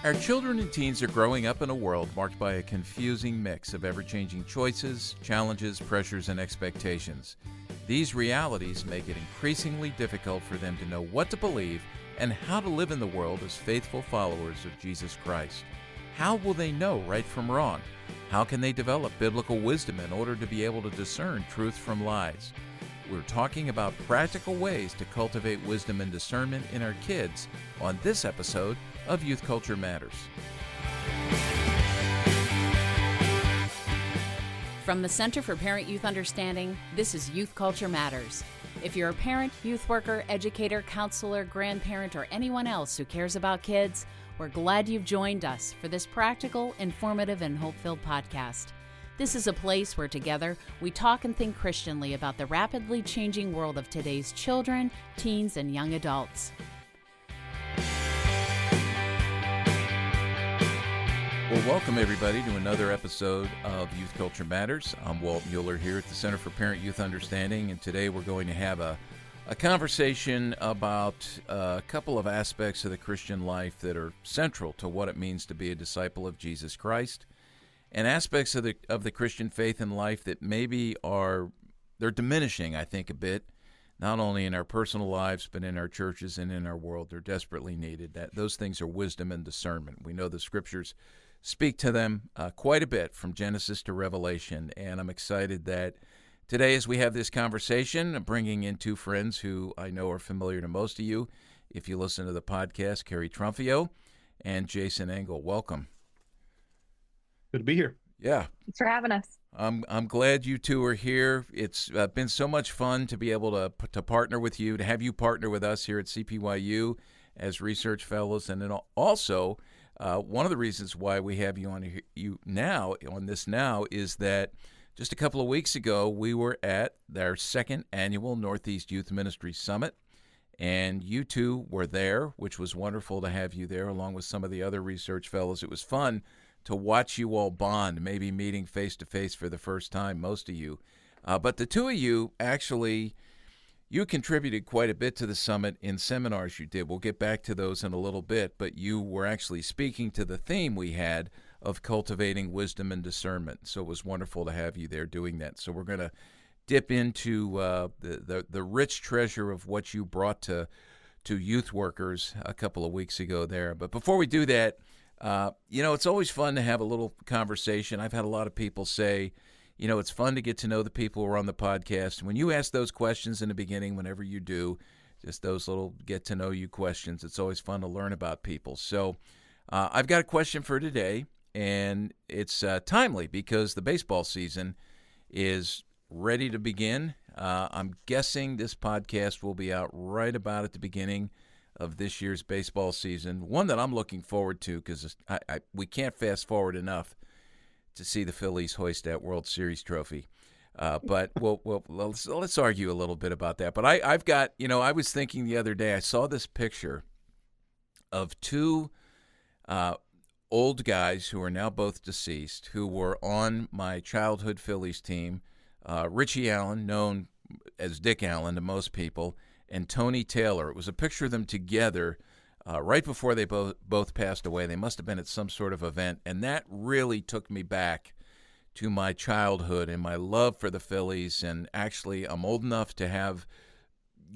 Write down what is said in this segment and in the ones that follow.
Our children and teens are growing up in a world marked by a confusing mix of ever-changing choices, challenges, pressures, and expectations. These realities make it increasingly difficult for them to know what to believe and how to live in the world as faithful followers of Jesus Christ. How will they know right from wrong? How can they develop biblical wisdom in order to be able to discern truth from lies? We're talking about practical ways to cultivate wisdom and discernment in our kids on this episode of Youth Culture Matters. From the Center for Parent-Youth Understanding, this is Youth Culture Matters. If you're a parent, youth worker, educator, counselor, grandparent, or anyone else who cares about kids, we're glad you've joined us for this practical, informative, and hope-filled podcast. This is a place where together we talk and think Christianly about the rapidly changing world of today's children, teens, and young adults. Well, welcome everybody to another episode of Youth Culture Matters. I'm Walt Mueller here at the Center for Parent-Youth Understanding, and today we're going to have a conversation about a couple of aspects of the Christian life that are central to what it means to be a disciple of Jesus Christ, and aspects of the Christian faith and life that maybe they're diminishing, I think, a bit, not only in our personal lives, but in our churches and in our world. They're desperately needed. Those things are wisdom and discernment. We know the Scriptures speak to them quite a bit from Genesis to Revelation, and I'm excited that today, as we have this conversation, I'm bringing in two friends who I know are familiar to most of you if you listen to the podcast, Carrie Trumfio and Jason Engel. Welcome. Good to be here. Yeah. Thanks for having us. I'm glad you two are here. It's been so much fun to be able to partner with you, to have you partner with us here at CPYU as research fellows, and then also one of the reasons why we have you on this now is that just a couple of weeks ago we were at our second annual Northeast Youth Ministry Summit, and you two were there, which was wonderful to have you there along with some of the other research fellows. It was fun to watch you all bond, maybe meeting face-to-face for the first time, most of you. But the two of you, actually, you contributed quite a bit to the summit in seminars you did. We'll get back to those in a little bit, but you were actually speaking to the theme we had of cultivating wisdom and discernment. So it was wonderful to have you there doing that. So we're going to dip into the rich treasure of what you brought to youth workers a couple of weeks ago there. But before we do that, it's always fun to have a little conversation. I've had a lot of people say, it's fun to get to know the people who are on the podcast. When you ask those questions in the beginning, whenever you do, just those little get-to-know-you questions, it's always fun to learn about people. So I've got a question for today, and it's timely because the baseball season is ready to begin. I'm guessing this podcast will be out right about at the beginning of this year's baseball season, one that I'm looking forward to because we can't fast forward enough to see the Phillies hoist that World Series trophy. But let's argue a little bit about that. But I've got, I was thinking the other day, I saw this picture of two old guys who are now both deceased, who were on my childhood Phillies team, Richie Allen, known as Dick Allen to most people, and Tony Taylor. It was a picture of them together right before they both passed away. They must have been at some sort of event, and that really took me back to my childhood and my love for the Phillies. And actually, I'm old enough to have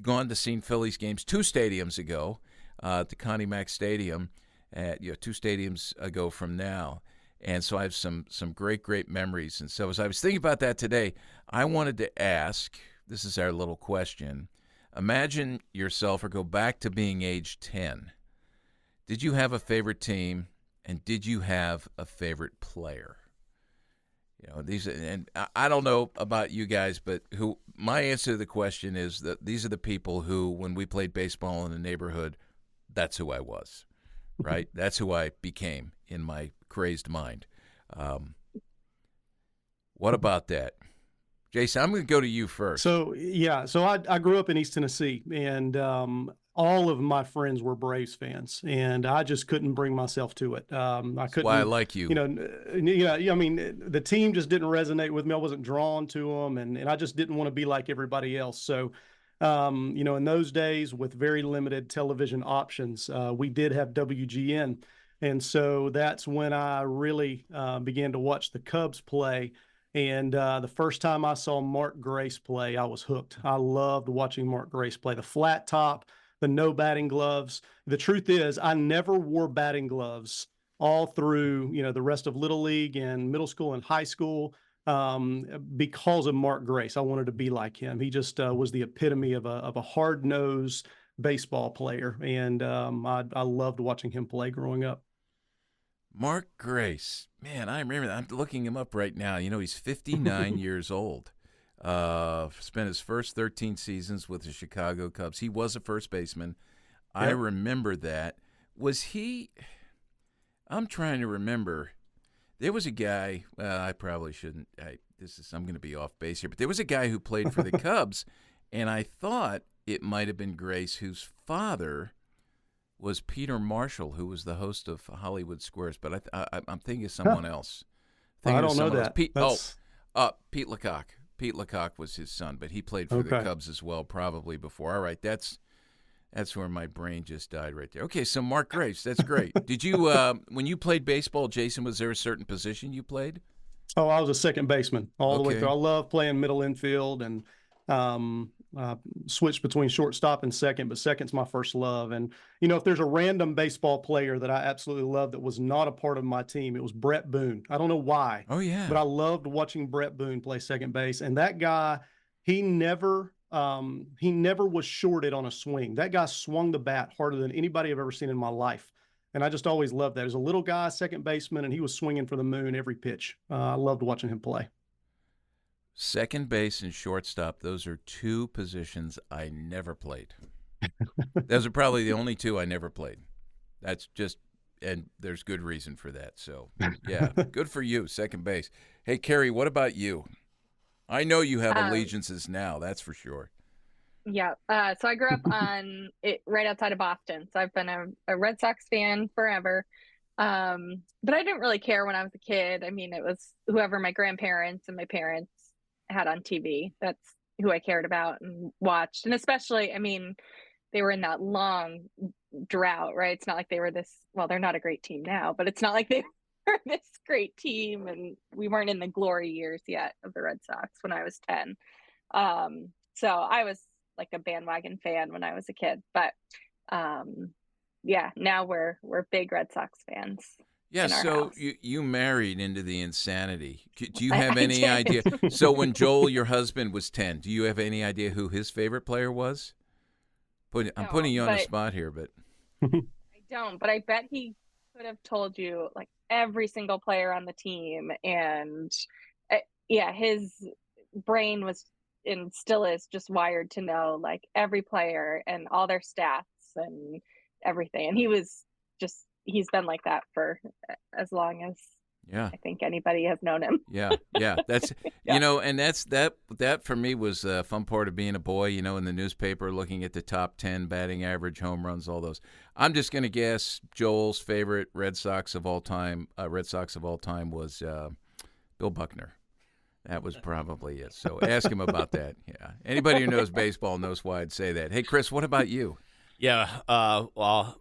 gone to see Phillies games two stadiums ago, at the Connie Mack Stadium, two stadiums ago from now. And so I have some great memories. And so as I was thinking about that today, I wanted to ask, this is our little question, imagine yourself or go back to being age 10. Did you have a favorite team, and did you have a favorite player? And I don't know about you guys, but my answer to the question is that these are the people who, when we played baseball in the neighborhood, that's who I was, right? That's who I became in my crazed mind. What about that? Jason, I'm going to go to you first. So I grew up in East Tennessee, and all of my friends were Braves fans, and I just couldn't bring myself to it. I couldn't. That's why I like you. I mean, the team just didn't resonate with me. I wasn't drawn to them, and I just didn't want to be like everybody else. So, in those days with very limited television options, we did have WGN. And so that's when I really began to watch the Cubs play. And the first time I saw Mark Grace play, I was hooked. I loved watching Mark Grace play. The flat top, the no batting gloves. The truth is, I never wore batting gloves all through, the rest of Little League and middle school and high school because of Mark Grace. I wanted to be like him. He just was the epitome of a hard-nosed baseball player, and I loved watching him play growing up. Mark Grace. Man, I remember that. I'm looking him up right now. He's 59 years old. Spent his first 13 seasons with the Chicago Cubs. He was a first baseman. I Yep. remember that. Was he? I'm trying to remember. There was a guy. I probably shouldn't. I'm going to be off base here, but there was a guy who played for the Cubs, and I thought it might have been Grace, whose father was Peter Marshall, who was the host of Hollywood Squares. But I'm thinking of someone else. I Thinking of don't know someone else. that. Pete. That's Pete Lecoq. Pete Lecoq was his son, but he played for the okay. Cubs as well, probably before. All right, that's where my brain just died right there. Okay, so Mark Grace, that's great. Did you, when you played baseball, Jason, was there a certain position you played? Oh, I was a second baseman all the way through. Okay. I love playing middle infield and um, switched between shortstop and second, but second's my first love. And, if there's a random baseball player that I absolutely love that was not a part of my team, it was Brett Boone. I don't know why, Oh, but yeah. I loved watching Brett Boone play second base. And that guy, he never was shorted on a swing. That guy swung the bat harder than anybody I've ever seen in my life. And I just always loved that. As a little guy, second baseman, and he was swinging for the moon every pitch. I loved watching him play. Second base and shortstop, those are two positions I never played. Those are probably the only two I never played. That's just, and there's good reason for that. So, yeah, good for you, second base. Hey, Carrie, what about you? I know you have Um, allegiances now, that's for sure. yeah. So I grew up on it right outside of Boston. So I've been a Red Sox fan forever. But I didn't really care when I was a kid. I mean, it was whoever my grandparents and my parents had on TV. That's who I cared about and watched. And especially, I mean, they were in that long drought, right? It's not like they were this, well, they're not a great team now, but it's not like they were this great team and we weren't in the glory years yet of the Red Sox when I was 10. So I was like a bandwagon fan when I was a kid, but yeah, now we're big Red Sox fans Yeah, in our so house. you married into the insanity. Do you I, have I any did. idea? So when Joel, your husband, was 10, do you have any idea who his favorite player was? I'm putting don't, you on the but spot here, but I don't, but I bet he could have told you like every single player on the team. And yeah, his brain was and still is just wired to know like every player and all their stats and everything. And he's been like that for as long as yeah. I think anybody has known him. Yeah. That's Yeah. and that for me was a fun part of being a boy. In the newspaper, looking at the top 10 batting average, home runs, all those. I'm just going to guess Joel's favorite Red Sox of all time was Bill Buckner. That was probably it. So ask him about that. Yeah. Anybody who knows baseball knows why I'd say that. Hey, Chris, what about you? Yeah, well,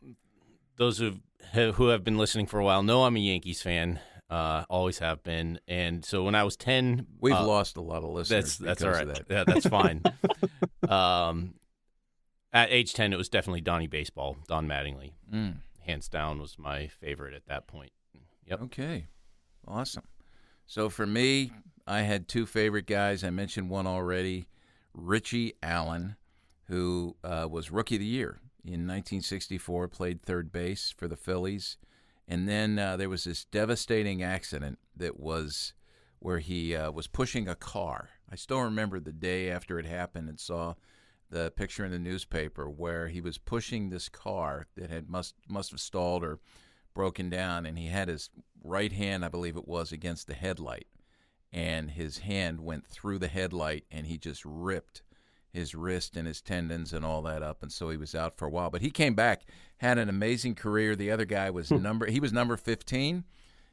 those who have been listening for a while know I'm a Yankees fan. Always have been, and so when I was 10, We've lost a lot of listeners. that's because all right. of that. Yeah, that's fine. At age 10, it was definitely Donnie Baseball, Don Mattingly, hands down was my favorite at that point. Yep. Okay, awesome. So for me, I had two favorite guys. I mentioned one already, Richie Allen, who was Rookie of the Year in 1964, played third base for the Phillies. And then there was this devastating accident that was where he was pushing a car. I still remember the day after it happened and saw the picture in the newspaper where he was pushing this car that must have stalled or broken down, and he had his right hand, I believe it was, against the headlight. And his hand went through the headlight, and he just ripped his wrist and his tendons and all that up, and so he was out for a while. But he came back, had an amazing career. The other guy was number 15,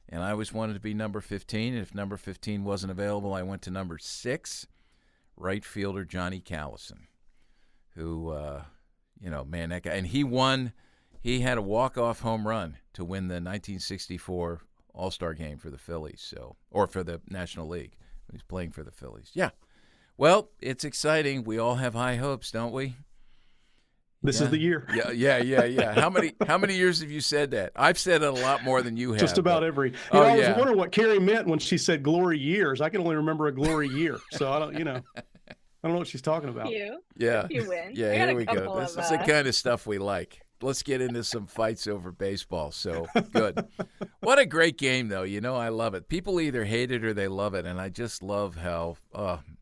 and I always wanted to be number 15. And if number 15 wasn't available, I went to number 6, right fielder Johnny Callison, who, man, that guy. And he won he had a walk-off home run to win the 1964 All-Star game for the Phillies, or for the National League. He's playing for the Phillies. Yeah. Well, it's exciting. We all have high hopes, don't we? This is the year. Yeah. How many years have you said that? I've said it a lot more than you have. Just about every. I was wondering what Carrie meant when she said glory years. I can only remember a glory year, so I don't know what she's talking about. You win. Yeah, here we go. This is the kind of stuff we like. Let's get into some fights over baseball. So good. What a great game, though. I love it. People either hate it or they love it, and I just love how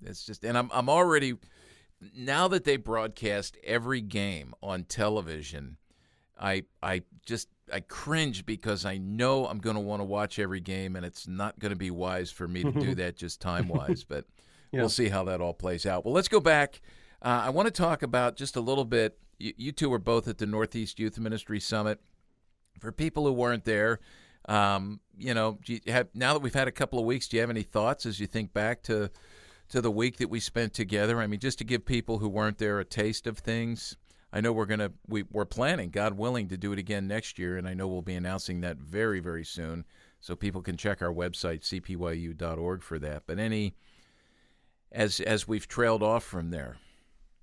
it's just. And I'm already, now that they broadcast every game on television, I cringe because I know I'm going to want to watch every game, and it's not going to be wise for me to do that just time-wise. But we'll see how that all plays out. Well, let's go back. I want to talk about just a little bit. You two were both at the Northeast Youth Ministry Summit. For people who weren't there, now that we've had a couple of weeks, do you have any thoughts as you think back to the week that we spent together? I mean, just to give people who weren't there a taste of things. I know we're planning, God willing, to do it again next year, and I know we'll be announcing that very, very soon, so people can check our website, cpyu.org, for that. But as we've trailed off from there,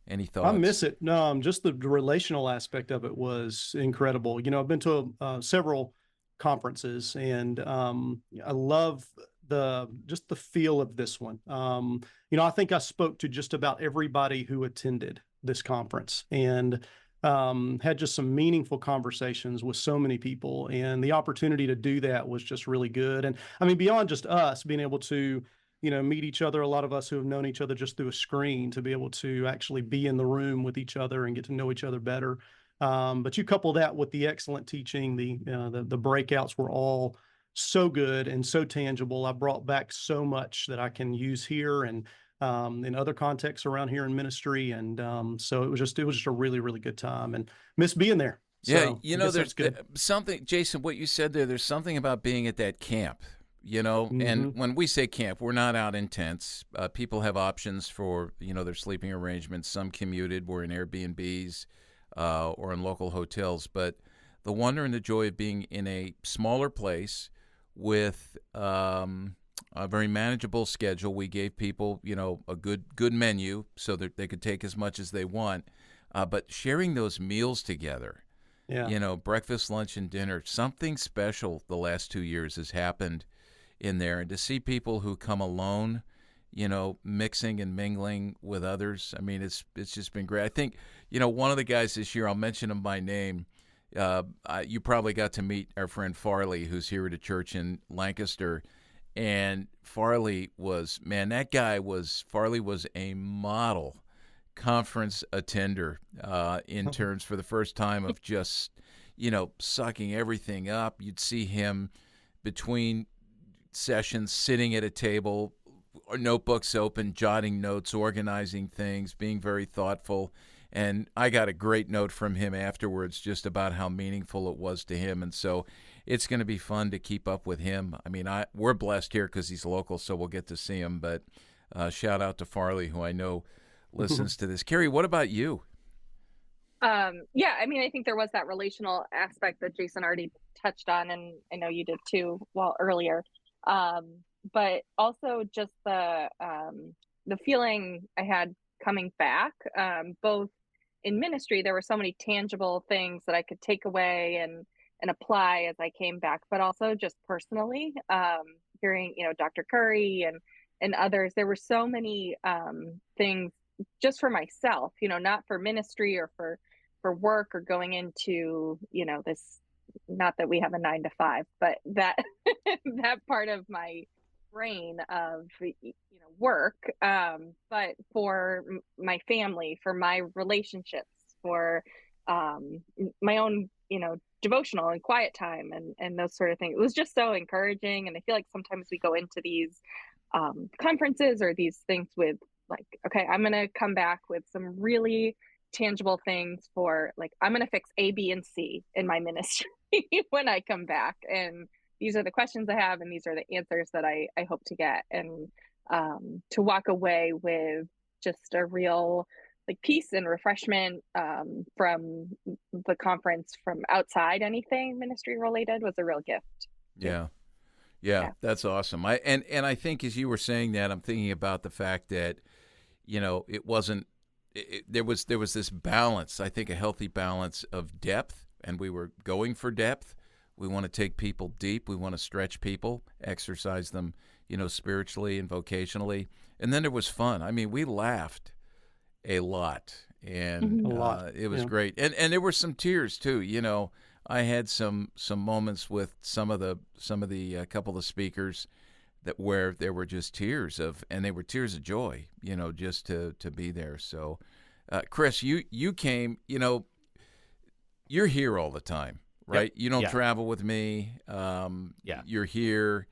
any thoughts? I miss it. No, just the relational aspect of it was incredible. I've been to several conferences, and I love the feel of this one. I think I spoke to just about everybody who attended this conference, and had just some meaningful conversations with so many people, and the opportunity to do that was just really good. And I mean, beyond just us being able to meet each other, a lot of us who have known each other just through a screen, to be able to actually be in the room with each other and get to know each other better. But you couple that with the excellent teaching, the breakouts were all so good and so tangible. I brought back so much that I can use here and in other contexts around here in ministry. And so it was just a really, really good time, and miss being there. So, there's something, Jason, what you said there's something about being at that camp. And when we say camp, we're not out in tents. People have options for, their sleeping arrangements. Some commuted, were in Airbnbs or in local hotels. But the wonder and the joy of being in a smaller place with a very manageable schedule. We gave people, a good menu so that they could take as much as they want. But sharing those meals together, breakfast, lunch, and dinner, something special the last 2 years has happened in there. And to see people who come alone, mixing and mingling with others, I mean, it's just been great. I think, one of the guys this year, I'll mention him by name. You probably got to meet our friend Farley, who's here at a church in Lancaster. And Farley was a model conference attender in terms, for the first time, of just, sucking everything up. You'd see him between sessions sitting at a table, or notebooks open, jotting notes, organizing things, being very thoughtful. And I got a great note from him afterwards just about how meaningful it was to him. And so it's going to be fun to keep up with him. I mean, we're blessed here because he's local, so we'll get to see him. But shout out to Farley, who I know listens to this. Carrie, what about you? I mean, I think there was that relational aspect that Jason already touched on, and I know you did too, earlier. But also just the feeling I had coming back, both in ministry, there were so many tangible things that I could take away and apply as I came back, but also just personally, hearing, Dr. Curry and others, there were so many things just for myself, not for ministry or for work or going into, this, not that we have a 9-to-5, but that that part of my brain of work, but for my family, for my relationships, for my own devotional and quiet time and those sort of things. It was just so encouraging. And I feel like sometimes we go into these conferences or these things with like, okay, I'm gonna come back with some really tangible things for, like, I'm gonna fix A, B, and C in my ministry when I come back, and these are the questions I have, and these are the answers that I hope to get, and to walk away with just a real like peace and refreshment from the conference from outside anything ministry related was a real gift too. Yeah. Yeah, Yeah. that's awesome. And I think as you were saying that, I'm thinking about the fact that, it wasn't there was this balance, I think a healthy balance of depth, and we were going for depth. We want to take people deep, we want to stretch people, exercise them, spiritually and vocationally. And then there was fun. I mean, we laughed a lot, and A lot. it was Yeah. great. And there were some tears too. I had some moments with some of the couple of speakers that where there were just and they were tears of joy, just to be there. So, Chris, you came. You're here all the time, right? Yep. You don't Yeah. travel with me. Yeah. You're here.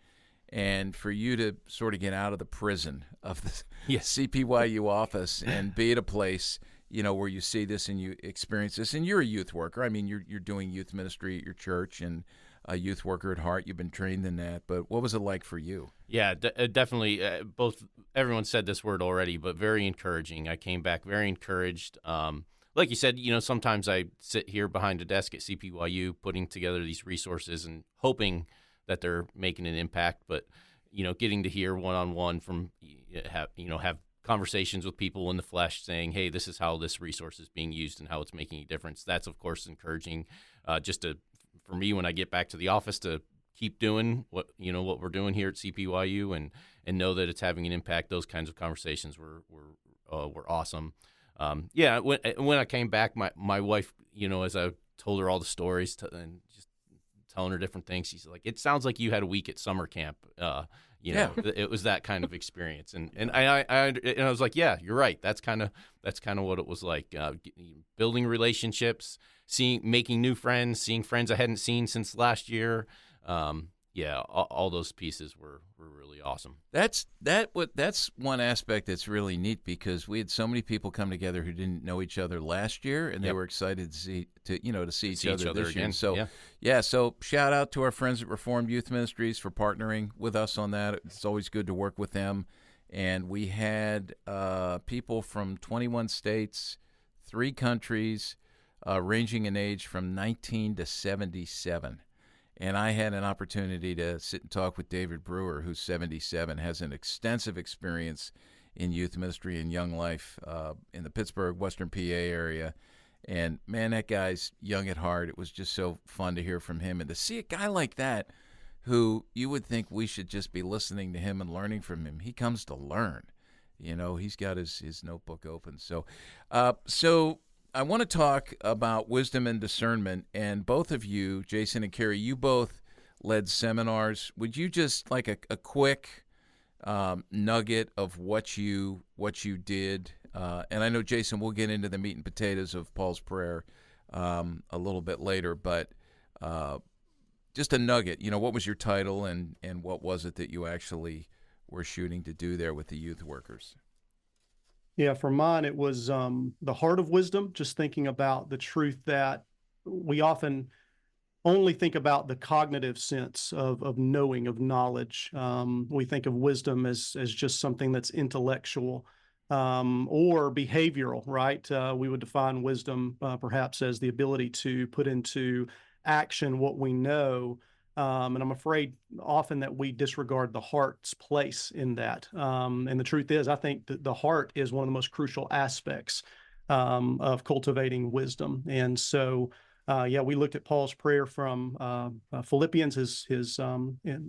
And for you to sort of get out of the prison of the Yes. CPYU office and be at a place, where you see this and you experience this, and you're a youth worker. I mean, you're doing youth ministry at your church and a youth worker at heart. You've been trained in that. But what was it like for you? Yeah, definitely. Both everyone said this word already, but very encouraging. I came back very encouraged. Like you said, sometimes I sit here behind a desk at CPYU putting together these resources and hoping that they're making an impact, but getting to hear one-on-one from have conversations with people in the flesh saying, hey, this is how this resource is being used and how it's making a difference. That's of course encouraging, for me when I get back to the office to keep doing what we're doing here at CPYU and know that it's having an impact. Those kinds of conversations were awesome. When I came back, my wife, as I told her all the stories and just telling her different things, she's like, it sounds like you had a week at summer camp. It was that kind of experience. And I was like, yeah, you're right. That's kind of what it was like, building relationships, making new friends, seeing friends I hadn't seen since last year. All those pieces were really awesome. That's one aspect that's really neat, because we had so many people come together who didn't know each other last year, and they were excited to see each other this year. again. So so shout out to our friends at Reformed Youth Ministries for partnering with us on that. It's always good to work with them. And we had people from 21 states, 3 countries, ranging in age from 19 to 77. And I had an opportunity to sit and talk with David Brewer, who's 77, has an extensive experience in youth ministry and young life in the Pittsburgh, Western PA area. And, man, that guy's young at heart. It was just so fun to hear from him. And to see a guy like that who you would think we should just be listening to him and learning from him, he comes to learn. He's got his notebook open. So I want to talk about wisdom and discernment, and both of you, Jason and Carrie, you both led seminars. Would you just like a quick nugget of what you did? And I know, Jason, we'll get into the meat and potatoes of Paul's prayer a little bit later, but just a nugget. What was your title, and what was it that you actually were shooting to do there with the youth workers? Yeah, for mine, it was the heart of wisdom, just thinking about the truth that we often only think about the cognitive sense of knowing, of knowledge. We think of wisdom as just something that's intellectual or behavioral, right? We would define wisdom perhaps as the ability to put into action what we know. And I'm afraid often that we disregard the heart's place in that. And the truth is, I think that the heart is one of the most crucial aspects of cultivating wisdom. And so, we looked at Paul's prayer from Philippians, his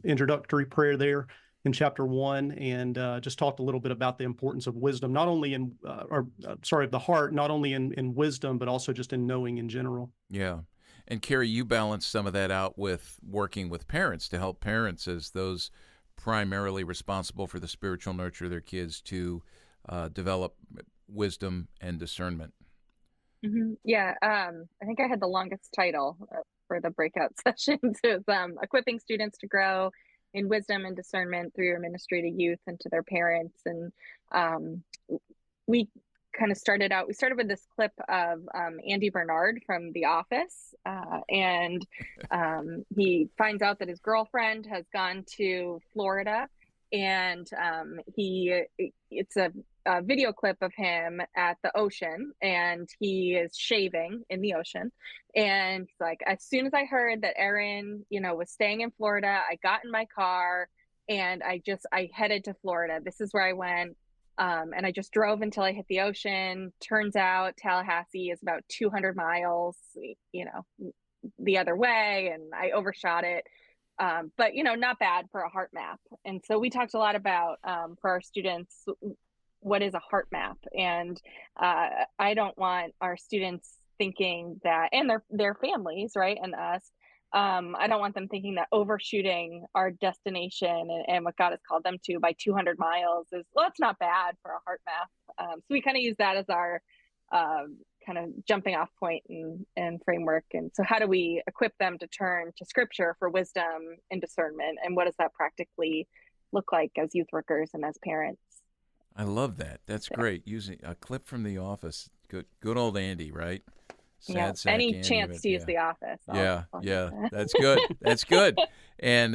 introductory prayer there in chapter 1, and just talked a little bit about the importance of wisdom, not only of the heart, not only in wisdom, but also just in knowing in general. Yeah. And Carrie, you balance some of that out with working with parents to help parents as those primarily responsible for the spiritual nurture of their kids to develop wisdom and discernment. Mm-hmm. Yeah, I think I had the longest title for the breakout sessions. It was equipping students to grow in wisdom and discernment through your ministry to youth and to their parents. And we kind of started with this clip of Andy Bernard from The Office, and he finds out that his girlfriend has gone to Florida, and it's a a video clip of him at the ocean, and he is shaving in the ocean. And like, as soon as I heard that Aaron, was staying in Florida, I got in my car and I headed to Florida. This is where I went. And I just drove until I hit the ocean. Turns out Tallahassee is about 200 miles, the other way, and I overshot it. But not bad for a heart map. And so we talked a lot about, for our students, what is a heart map. And I don't want our students thinking that, and their families, right, and us, I don't want them thinking that overshooting our destination and what God has called them to by 200 miles is, well, it's not bad for a heart map. So we kind of use that as our kind of jumping off point and framework. And so how do we equip them to turn to scripture for wisdom and discernment? And what does that practically look like as youth workers and as parents? I love that. That's great. Using a clip from The Office. Good old Andy, right? Yeah, Sack any Andy, chance but to use The Office. Yeah. That's good. That's good. And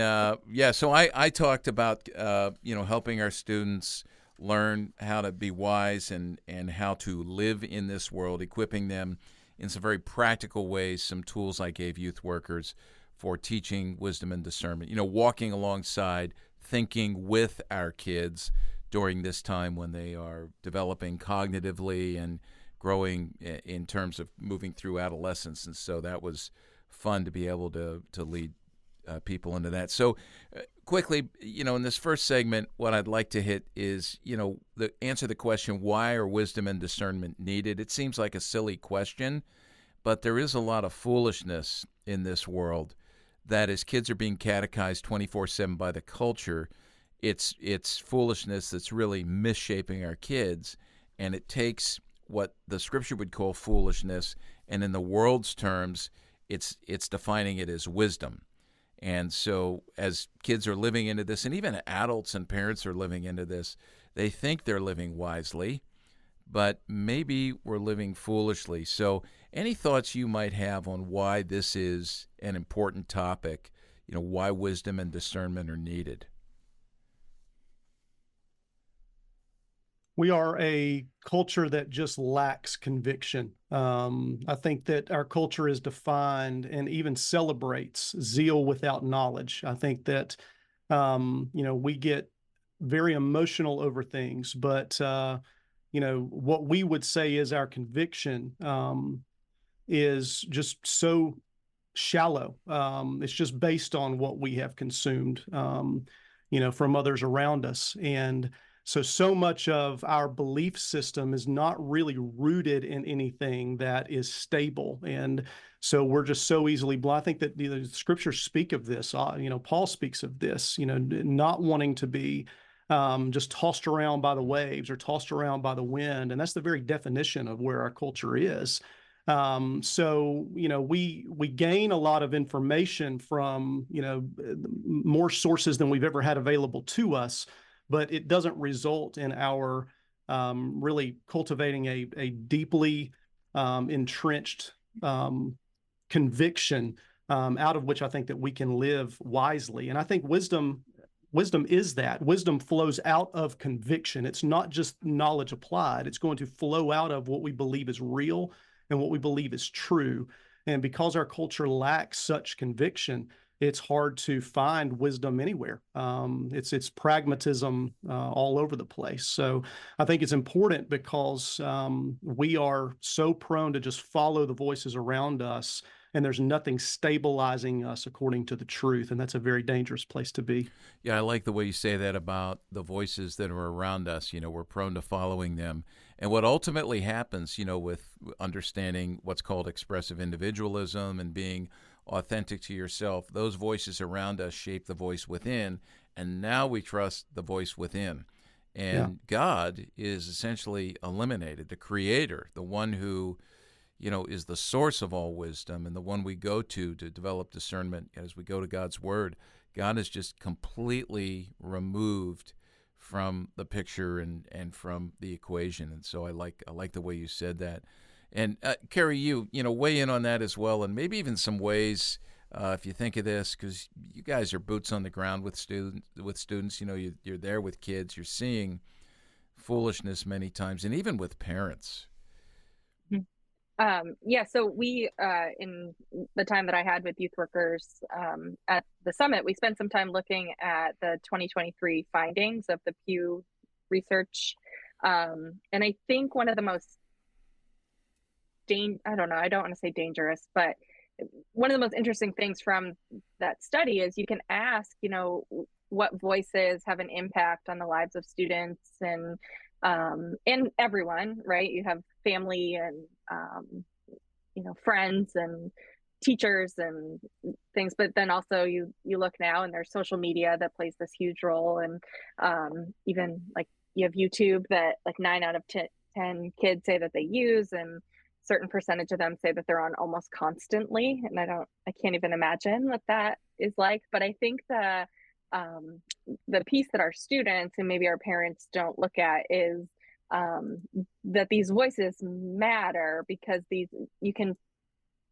so I talked about helping our students learn how to be wise and how to live in this world, equipping them in some very practical ways, some tools I gave youth workers for teaching wisdom and discernment, walking alongside, thinking with our kids during this time when they are developing cognitively and growing in terms of moving through adolescence. And so that was fun to be able to lead people into that. So quickly, in this first segment, what I'd like to hit is, answer the question, why are wisdom and discernment needed? It seems like a silly question, but there is a lot of foolishness in this world that as kids are being catechized 24/7 by the culture, it's foolishness that's really misshaping our kids. And it takes what the scripture would call foolishness, and in the world's terms, it's defining it as wisdom. And so as kids are living into this, and even adults and parents are living into this, they think they're living wisely, but maybe we're living foolishly. So any thoughts you might have on why this is an important topic, why wisdom and discernment are needed? We are a culture that just lacks conviction. I think that our culture is defined and even celebrates zeal without knowledge. I think that, we get very emotional over things, but, what we would say is our conviction is just so shallow. It's just based on what we have consumed, from others around us. And so much of our belief system is not really rooted in anything that is stable. And so we're just so easily blind. I think that the scriptures speak of this. Paul speaks of this, not wanting to be just tossed around by the waves or tossed around by the wind. And that's the very definition of where our culture is. We gain a lot of information from, more sources than we've ever had available to us, but it doesn't result in our really cultivating a deeply entrenched conviction out of which I think that we can live wisely. And I think wisdom is that. Wisdom flows out of conviction. It's not just knowledge applied. It's going to flow out of what we believe is real and what we believe is true. And because our culture lacks such conviction, it's hard to find wisdom anywhere. It's pragmatism all over the place. So I think it's important because we are so prone to just follow the voices around us, and there's nothing stabilizing us according to the truth. And that's a very dangerous place to be. Yeah, I like the way you say that about the voices that are around us. We're prone to following them. And what ultimately happens, with understanding what's called expressive individualism and being authentic to yourself, those voices around us shape the voice within, and now we trust the voice within. And God is essentially eliminated, the creator, the one who, is the source of all wisdom and the one we go to develop discernment as we go to God's word. God is just completely removed from the picture and from the equation. And so I like the way you said that. And Carrie, you weigh in on that as well, and maybe even some ways, if you think of this, because you guys are boots on the ground with students. You're there with kids. You're seeing foolishness many times, and even with parents. Yeah, so we, in the time that I had with youth workers at the summit, we spent some time looking at the 2023 findings of the Pew Research. And I think one of the most I don't know, I don't want to say dangerous, but one of the most interesting things from that study is you can ask, what voices have an impact on the lives of students and everyone, right? You have family and friends and teachers and things, but then also you look now and there's social media that plays this huge role, and even like you have YouTube that like 9 out of 10 kids say that they use, and certain percentage of them say that they're on almost constantly, and I can't even imagine what that is like. But I think the piece that our students and maybe our parents don't look at is that these voices matter, because you can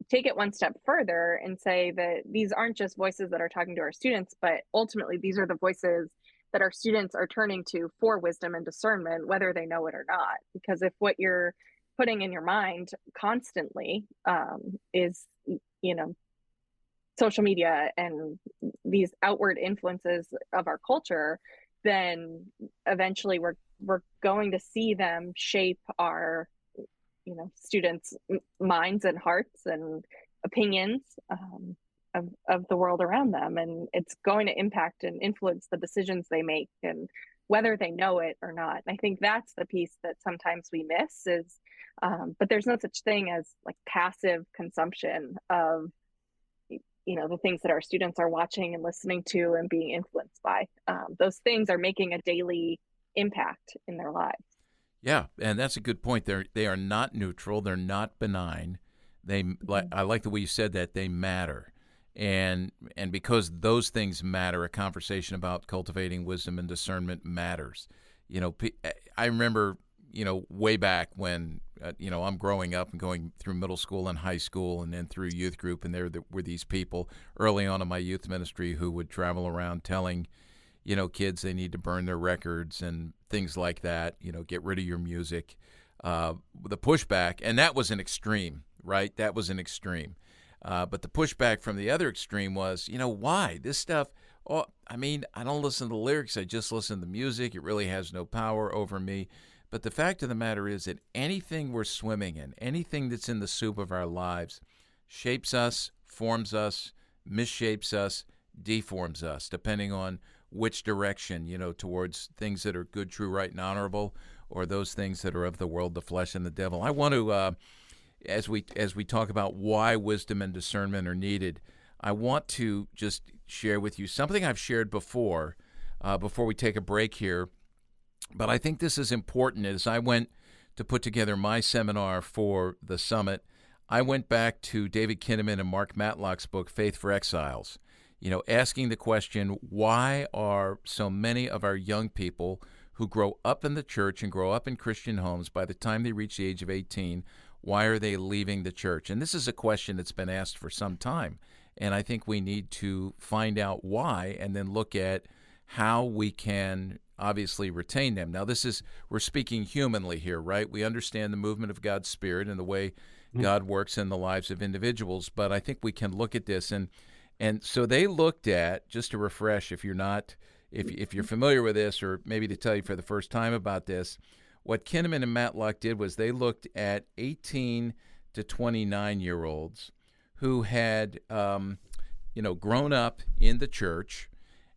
take it one step further and say that these aren't just voices that are talking to our students, but ultimately these are the voices that our students are turning to for wisdom and discernment, whether they know it or not. Because if what you're putting in your mind constantly is, social media and these outward influences of our culture, then eventually we're going to see them shape our students' minds and hearts and opinions of the world around them, and it's going to impact and influence the decisions they make, and whether they know it or not. And I think that's the piece that sometimes we miss is, but there's no such thing as like passive consumption of the things that our students are watching and listening to and being influenced by. Those things are making a daily impact in their lives. Yeah, and that's a good point. They are not neutral. They're not benign. I like the way you said that. They matter, and because those things matter, a conversation about cultivating wisdom and discernment matters. I remember way back when I'm growing up and going through middle school and high school and then through youth group, and there were these people early on in my youth ministry who would travel around telling kids they need to burn their records and things like that, get rid of your music. The pushback, and that was an extreme, right? That was an extreme. But the pushback from the other extreme was, why? This stuff, I don't listen to the lyrics. I just listen to the music. It really has no power over me. But the fact of the matter is that anything we're swimming in, anything that's in the soup of our lives, shapes us, forms us, misshapes us, deforms us, depending on which direction, towards things that are good, true, right, and honorable, or those things that are of the world, the flesh, and the devil. I want to, as we talk about why wisdom and discernment are needed, I want to just share with you something I've shared before we take a break here. But I think this is important. As I went to put together my seminar for the summit, I went back to David Kinnaman and Mark Matlock's book, Faith for Exiles, asking the question, why are so many of our young people who grow up in the church and grow up in Christian homes, by the time they reach the age of 18, why are they leaving the church? And this is a question that's been asked for some time. And I think we need to find out why and then look at how we can obviously retain them. Now, we're speaking humanly here, right? We understand the movement of God's Spirit and the way God works in the lives of individuals, but I think we can look at this. And so they looked at, just to refresh, if you're familiar with this, or maybe to tell you for the first time about this, what Kinnaman and Matlock did was they looked at 18 to 29-year-olds who had, grown up in the church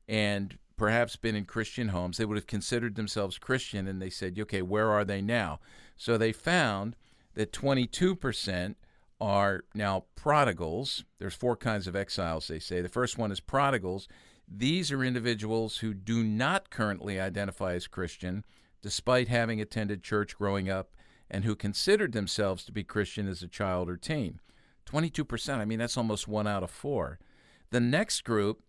and perhaps been in Christian homes. They would have considered themselves Christian, and they said, okay, where are they now? So they found that 22% are now prodigals. There's 4 kinds of exiles, they say. The first one is prodigals. These are individuals who do not currently identify as Christian, despite having attended church growing up, and who considered themselves to be Christian as a child or teen. 22%, that's almost 1 out of 4. The next group,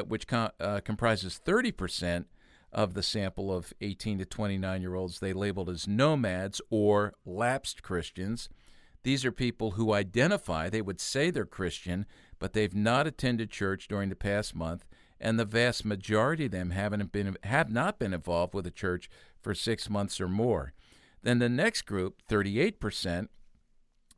which comprises 30% of the sample of 18 to 29-year-olds, they labeled as nomads or lapsed Christians. These are people who identify, they would say they're Christian, but they've not attended church during the past month, and the vast majority of them have not been involved with a church for 6 months or more. Then the next group, 38%,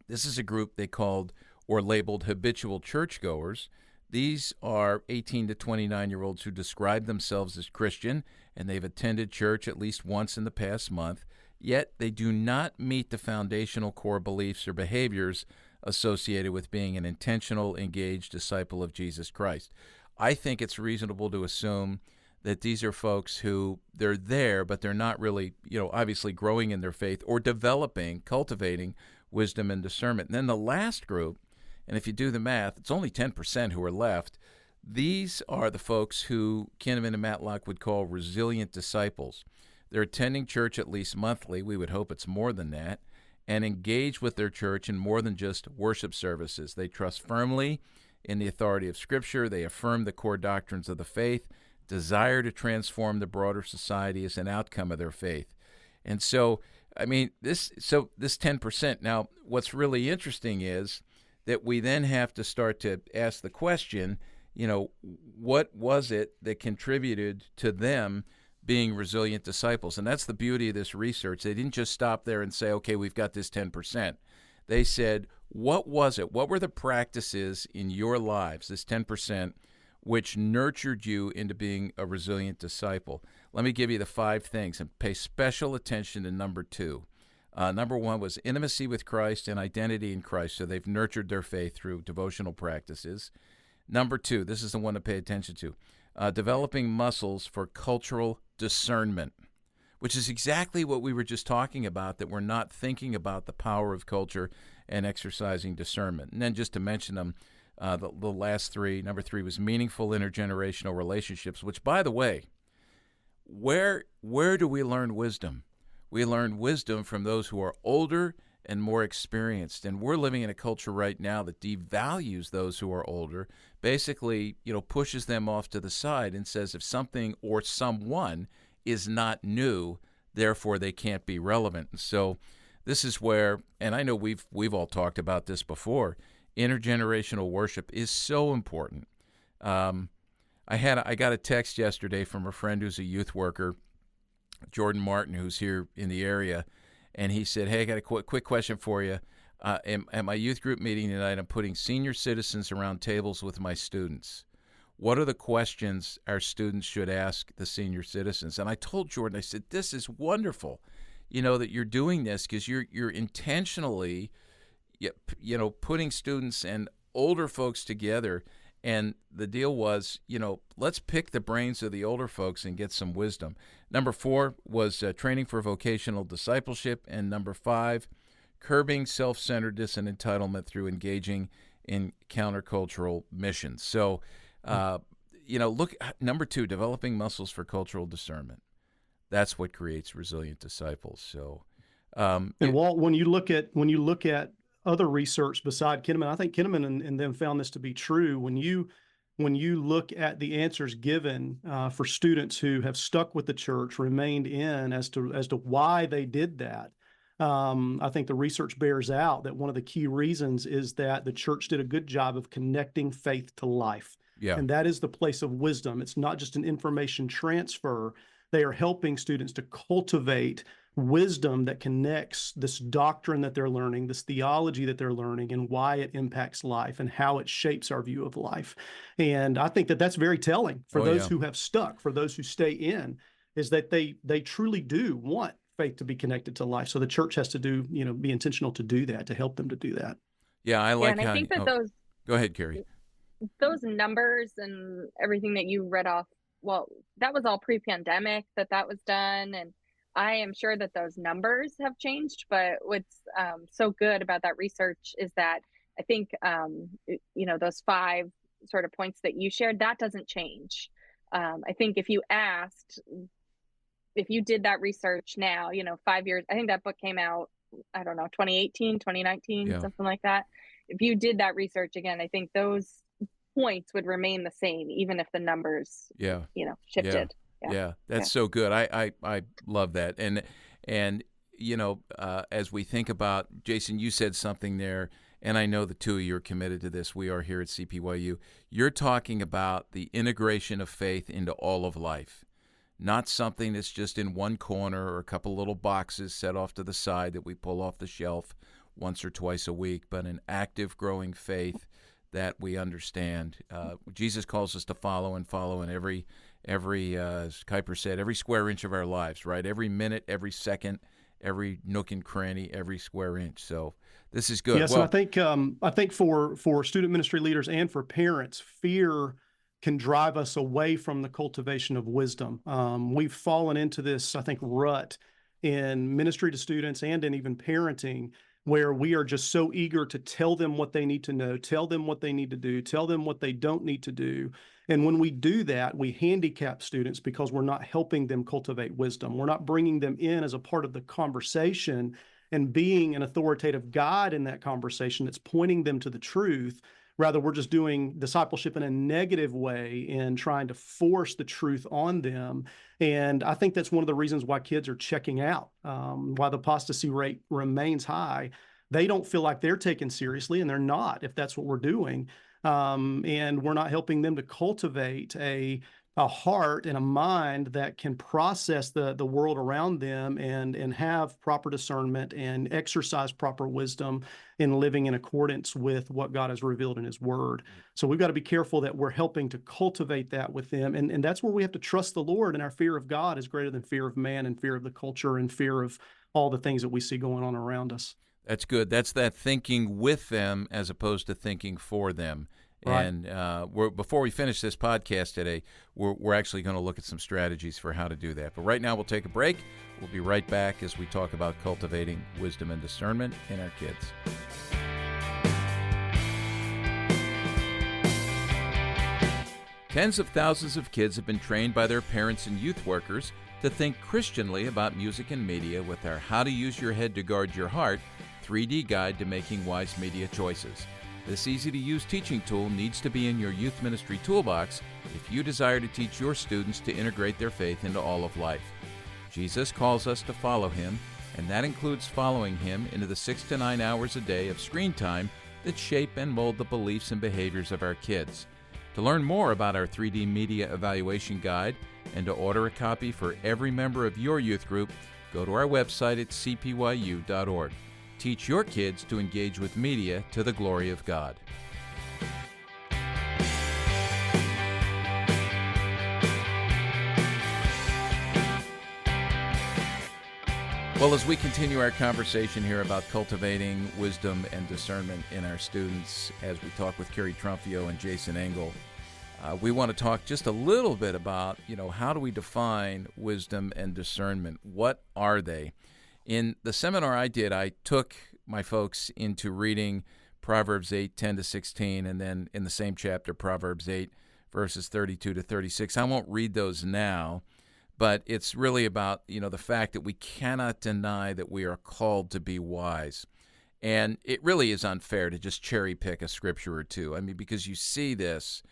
this is a group they called or labeled habitual churchgoers. These are 18 to 29-year-olds who describe themselves as Christian, and they've attended church at least once in the past month, yet they do not meet the foundational core beliefs or behaviors associated with being an intentional, engaged disciple of Jesus Christ. I think it's reasonable to assume that these are folks who they're there, but they're not really, obviously growing in their faith or developing, cultivating wisdom and discernment. And then the last group, and if you do the math, it's only 10% who are left. These are the folks who Kinnaman and Matlock would call resilient disciples. They're attending church at least monthly. We would hope it's more than that, and engage with their church in more than just worship services. They trust firmly in the authority of Scripture. They affirm the core doctrines of the faith, desire to transform the broader society as an outcome of their faith. And so, this 10%. Now, what's really interesting is that we then have to start to ask the question, what was it that contributed to them being resilient disciples? And that's the beauty of this research. They didn't just stop there and say, okay, we've got this 10%. They said, what was it? What were the practices in your lives, this 10%, which nurtured you into being a resilient disciple? Let me give you the 5 things and pay special attention to number 2. Number 1 was intimacy with Christ and identity in Christ. So they've nurtured their faith through devotional practices. Number 2, this is the one to pay attention to, developing muscles for cultural discernment, which is exactly what we were just talking about, that we're not thinking about the power of culture and exercising discernment. And then just to mention them, the last 3, number 3 was meaningful intergenerational relationships, which, by the way, where do we learn wisdom? We learn wisdom from those who are older and more experienced. And we're living in a culture right now that devalues those who are older, basically, pushes them off to the side and says if something or someone is not new, therefore they can't be relevant. And so this is where, and I know we've all talked about this before, intergenerational worship is so important. I got a text yesterday from a friend who's a youth worker, Jordan Martin, who's here in the area, and he said, hey, I got a quick question for you. At my youth group meeting tonight, I'm putting senior citizens around tables with my students. What are the questions our students should ask the senior citizens? And I told Jordan, I said, this is wonderful, that you're doing this because you're intentionally, putting students and older folks together. And the deal was, let's pick the brains of the older folks and get some wisdom. Number 4 was training for vocational discipleship. And number 5, curbing self-centeredness and entitlement through engaging in countercultural missions. So, look, number 2, developing muscles for cultural discernment. That's what creates resilient disciples. So, and Walt, when you look at other research beside Kinnaman, I think Kinnaman and them found this to be true. When you look at the answers given for students who have stuck with the church, remained in, as to why they did that, I think the research bears out that one of the key reasons is that the church did a good job of connecting faith to life. Yeah. And that is the place of wisdom. It's not just an information transfer. They are helping students to cultivate wisdom that connects this doctrine that they're learning, this theology that they're learning, and why it impacts life and how it shapes our view of life. And I think that that's very telling for those who have stuck, for those who stay in, is that they truly do want faith to be connected to life. So the church has to be intentional to do that, to help them to do that. Yeah, I like and I think that those... Go ahead, Carrie. Those numbers and everything that you read off, well, that was all pre-pandemic that was done. And I am sure that those numbers have changed, but what's so good about that research is that I think, those 5 sort of points that you shared, that doesn't change. I think if you did that research now, 5 years, I think that book came out, I don't know, 2018, 2019, something like that. If you did that research again, I think those points would remain the same, even if the numbers, shifted. Yeah, that's so good. I love that. And as we think about, Jason, you said something there, and I know the two of you are committed to this. We are here at CPYU. You're talking about the integration of faith into all of life, not something that's just in one corner or a couple little boxes set off to the side that we pull off the shelf once or twice a week, but an active, growing faith that we understand. Jesus calls us to follow in every as Kuiper said, every square inch of our lives, right? Every minute, every second, every nook and cranny, every square inch. So this is good. Yes, Well, and I think for student ministry leaders and for parents, fear can drive us away from the cultivation of wisdom. We've fallen into this, I think, rut in ministry to students and in even parenting, where we are just so eager to tell them what they need to know, tell them what they need to do, tell them what they don't need to do. And when we do that, we handicap students because we're not helping them cultivate wisdom. We're not bringing them in as a part of the conversation and being an authoritative guide in that conversation that's pointing them to the truth. Rather, we're just doing discipleship in a negative way in trying to force the truth on them. And I think that's one of the reasons why kids are checking out, why the apostasy rate remains high. They don't feel like they're taken seriously, and they're not if that's what we're doing. And we're not helping them to cultivate a heart and a mind that can process the world around them and have proper discernment and exercise proper wisdom in living in accordance with what God has revealed in his word. So we've got to be careful that we're helping to cultivate that with them. And that's where we have to trust the Lord, and our fear of God is greater than fear of man and fear of the culture and fear of all the things that we see going on around us. that's good. That's that thinking with them as opposed to thinking for them. Right. And before we finish this podcast today, we're actually going to look at some strategies for how to do that. But right now, we'll take a break. We'll be right back as we talk about cultivating wisdom and discernment in our kids. Tens of thousands of kids have been trained by their parents and youth workers to think Christianly about music and media with our How to Use Your Head to Guard Your Heart 3D Guide to Making Wise Media Choices. This easy-to-use teaching tool needs to be in your youth ministry toolbox if you desire to teach your students to integrate their faith into all of life. Jesus calls us to follow him, and that includes following him into the 6 to 9 hours a day of screen time that shape and mold the beliefs and behaviors of our kids. To learn more about our 3D Media Evaluation Guide and to order a copy for every member of your youth group, go to our website at cpyu.org. Teach your kids to engage with media to the glory of God. Well, as we continue our conversation here about cultivating wisdom and discernment in our students, as we talk with Carrie Trumpio and Jason Engel, we want to talk just a little bit about, how do we define wisdom and discernment? What are they? In the seminar I did, I took my folks into reading Proverbs 8:10-16, and then in the same chapter, Proverbs 8, verses 32 to 36. I won't read those now, but it's really about, the fact that we cannot deny that we are called to be wise. And it really is unfair to just cherry pick a scripture or two. I mean, because you see this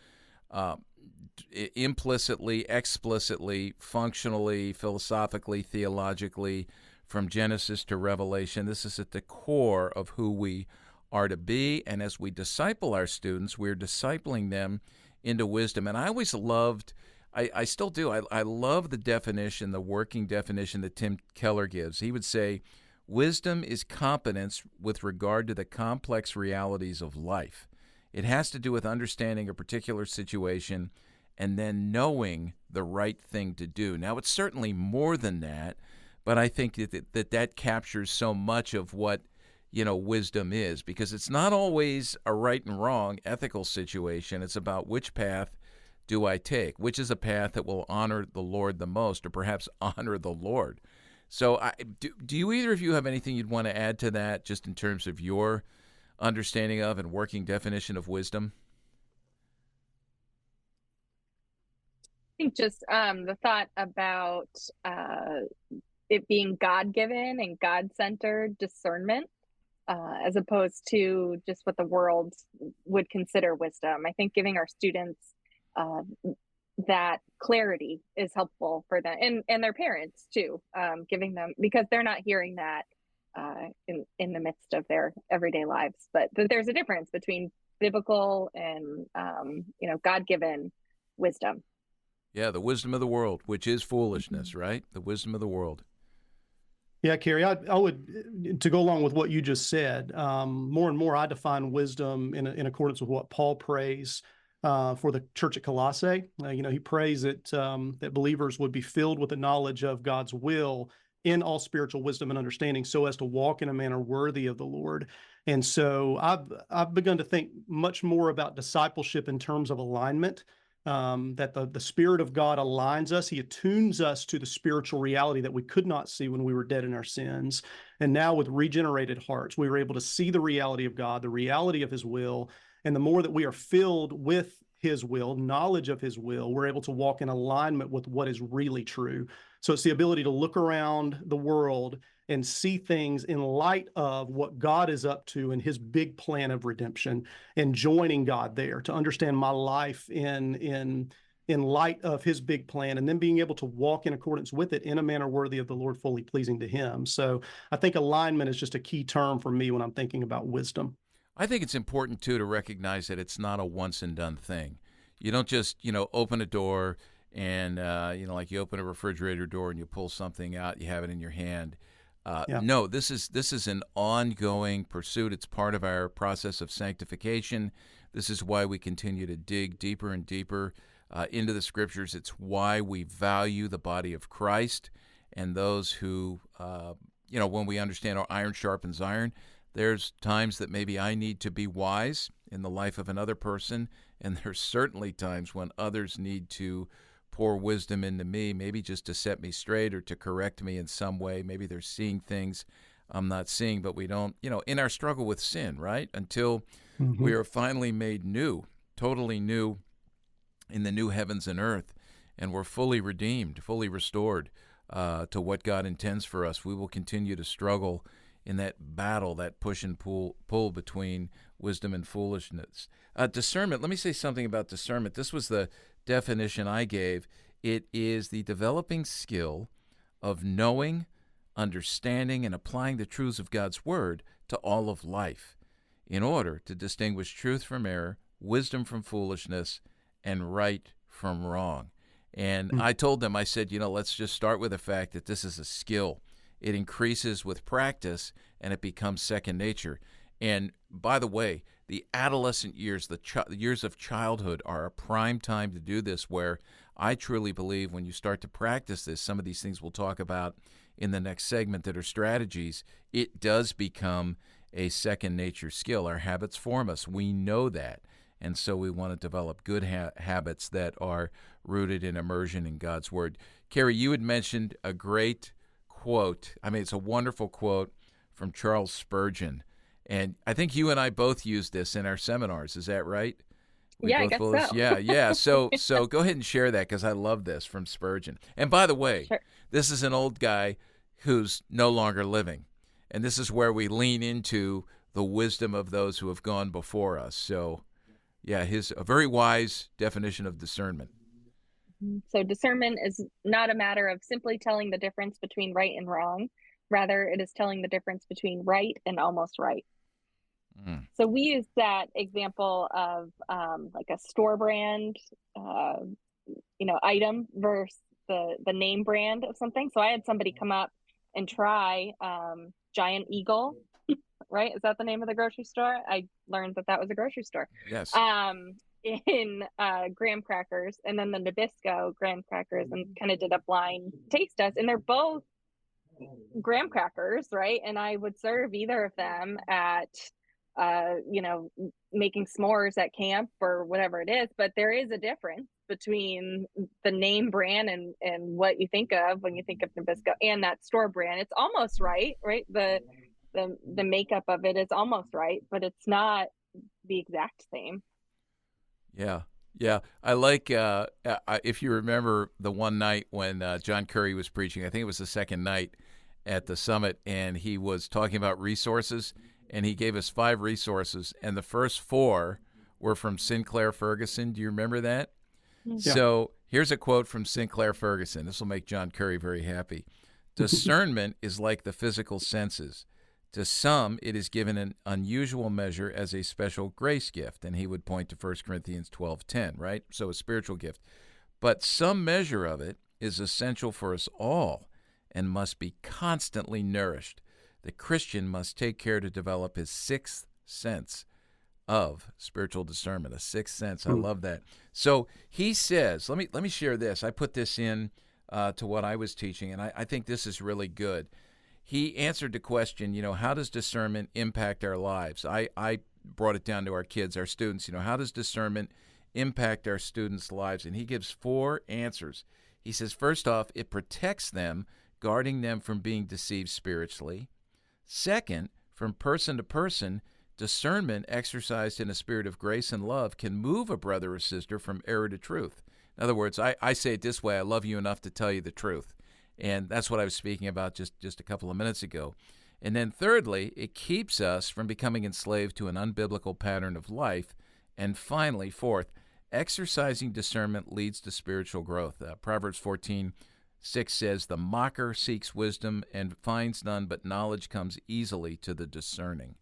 implicitly, explicitly, functionally, philosophically, theologically, from Genesis to Revelation. This is at the core of who we are to be. And as we disciple our students, we're discipling them into wisdom. And I always loved, I still do, I love the definition, the working definition that Tim Keller gives. He would say, wisdom is competence with regard to the complex realities of life. It has to do with understanding a particular situation and then knowing the right thing to do. Now, it's certainly more than that, but I think that captures so much of what, wisdom is, because it's not always a right and wrong ethical situation. It's about which path do I take, which is a path that will honor the Lord the most, or perhaps honor the Lord. So do you either of you have anything you'd want to add to that, just in terms of your understanding of and working definition of wisdom? I think just the thought about it being God-given and God-centered discernment, as opposed to just what the world would consider wisdom. I think giving our students that clarity is helpful for them and their parents too, giving them, because they're not hearing that in the midst of their everyday lives. But there's a difference between biblical and God-given wisdom. Yeah, the wisdom of the world, which is foolishness, right? The wisdom of the world. Yeah, Carrie, I would, to go along with what you just said, more and more I define wisdom in accordance with what Paul prays for the church at Colossae. He prays that believers would be filled with the knowledge of God's will in all spiritual wisdom and understanding, so as to walk in a manner worthy of the Lord. And so I've begun to think much more about discipleship in terms of alignment. That the Spirit of God aligns us. He attunes us to the spiritual reality that we could not see when we were dead in our sins. And now with regenerated hearts, we were able to see the reality of God, the reality of his will. And the more that we are filled with his will, knowledge of his will, we're able to walk in alignment with what is really true. So it's the ability to look around the world and see things in light of what God is up to and his big plan of redemption, and joining God there to understand my life in light of his big plan, and then being able to walk in accordance with it in a manner worthy of the Lord, fully pleasing to him. So I think alignment is just a key term for me when I'm thinking about wisdom. I think it's important, too, to recognize that it's not a once-and-done thing. You don't just, open a door and, like you open a refrigerator door and you pull something out, you have it in your hand. Yeah. No, this is an ongoing pursuit. It's part of our process of sanctification. This is why we continue to dig deeper and deeper into the Scriptures. It's why we value the body of Christ and those who, when we understand our iron sharpens iron, there's times that maybe I need to be wise in the life of another person, and there's certainly times when others need to pour wisdom into me, maybe just to set me straight or to correct me in some way. Maybe they're seeing things I'm not seeing, but we don't, in our struggle with sin, right? Until we are finally made new, totally new in the new heavens and earth, and we're fully redeemed, fully restored to what God intends for us, we will continue to struggle in that battle, that push and pull between wisdom and foolishness. Discernment, let me say something about discernment. This was the definition I gave. It is the developing skill of knowing, understanding, and applying the truths of God's Word to all of life in order to distinguish truth from error, wisdom from foolishness, and right from wrong. And I told them, I said, let's just start with the fact that this is a skill. It increases with practice, and it becomes second nature. And by the way, the adolescent years, the years of childhood are a prime time to do this, where I truly believe when you start to practice this, some of these things we'll talk about in the next segment that are strategies, it does become a second nature skill. Our habits form us. We know that. And so we want to develop good habits that are rooted in immersion in God's Word. Carrie, you had mentioned a great quote. I mean, it's a wonderful quote from Charles Spurgeon. And I think you and I both use this in our seminars. Is that right? I guess so. Yeah. So go ahead and share that, because I love this from Spurgeon. And by the way, Sure. This is an old guy who's no longer living. And this is where we lean into the wisdom of those who have gone before us. So, yeah, a very wise definition of discernment. So discernment is not a matter of simply telling the difference between right and wrong. Rather, it is telling the difference between right and almost right. So we use that example of like a store brand, item versus the name brand of something. So I had somebody come up and try Giant Eagle, right? Is that the name of the grocery store? I learned that was a grocery store. Yes. In graham crackers, and then the Nabisco graham crackers, and kind of did a blind taste test, and they're both graham crackers, right? And I would serve either of them at making s'mores at camp or whatever it is, but there is a difference between the name brand and what you think of when you think of Nabisco and that store brand. It's almost right? The makeup of it is almost right, but it's not the exact same. Yeah. I like, if you remember the one night when John Curry was preaching, I think it was the second night at the summit, and he was talking about resources, and he gave us 5 resources, and the first 4 were from Sinclair Ferguson. Do you remember that? Yeah. So here's a quote from Sinclair Ferguson. This will make John Curry very happy. Discernment is like the physical senses. To some, it is given an unusual measure as a special grace gift, and he would point to 1 Corinthians 12:10, right? So a spiritual gift. But some measure of it is essential for us all and must be constantly nourished. The Christian must take care to develop his sixth sense of spiritual discernment, a sixth sense. I love that. So he says, let me share this. I put this in to what I was teaching, and I think this is really good. He answered the question, how does discernment impact our lives? I brought it down to our kids, our students. How does discernment impact our students' lives? And he gives 4 answers. He says, first off, it protects them, guarding them from being deceived spiritually. Second, from person to person, discernment exercised in a spirit of grace and love can move a brother or sister from error to truth. In other words, I say it this way: I love you enough to tell you the truth. And that's what I was speaking about just a couple of minutes ago. And then thirdly, it keeps us from becoming enslaved to an unbiblical pattern of life. And finally, fourth, exercising discernment leads to spiritual growth. Proverbs 14:6 says, "The mocker seeks wisdom and finds none, but knowledge comes easily to the discerning."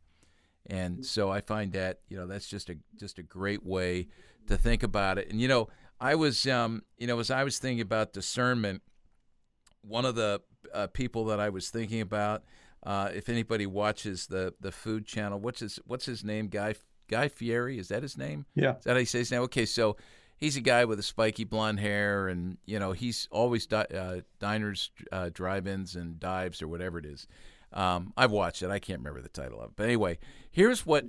And so I find that that's just a great way to think about it. And I was as I was thinking about discernment, one of the people that I was thinking about, if anybody watches the Food Channel, what's his name? Guy Fieri, is that his name? Yeah. Is that how he says his name? Okay, so he's a guy with a spiky blonde hair, and he's always diners, drive-ins, and dives, or whatever it is. I've watched it. I can't remember the title of it, but anyway, here's what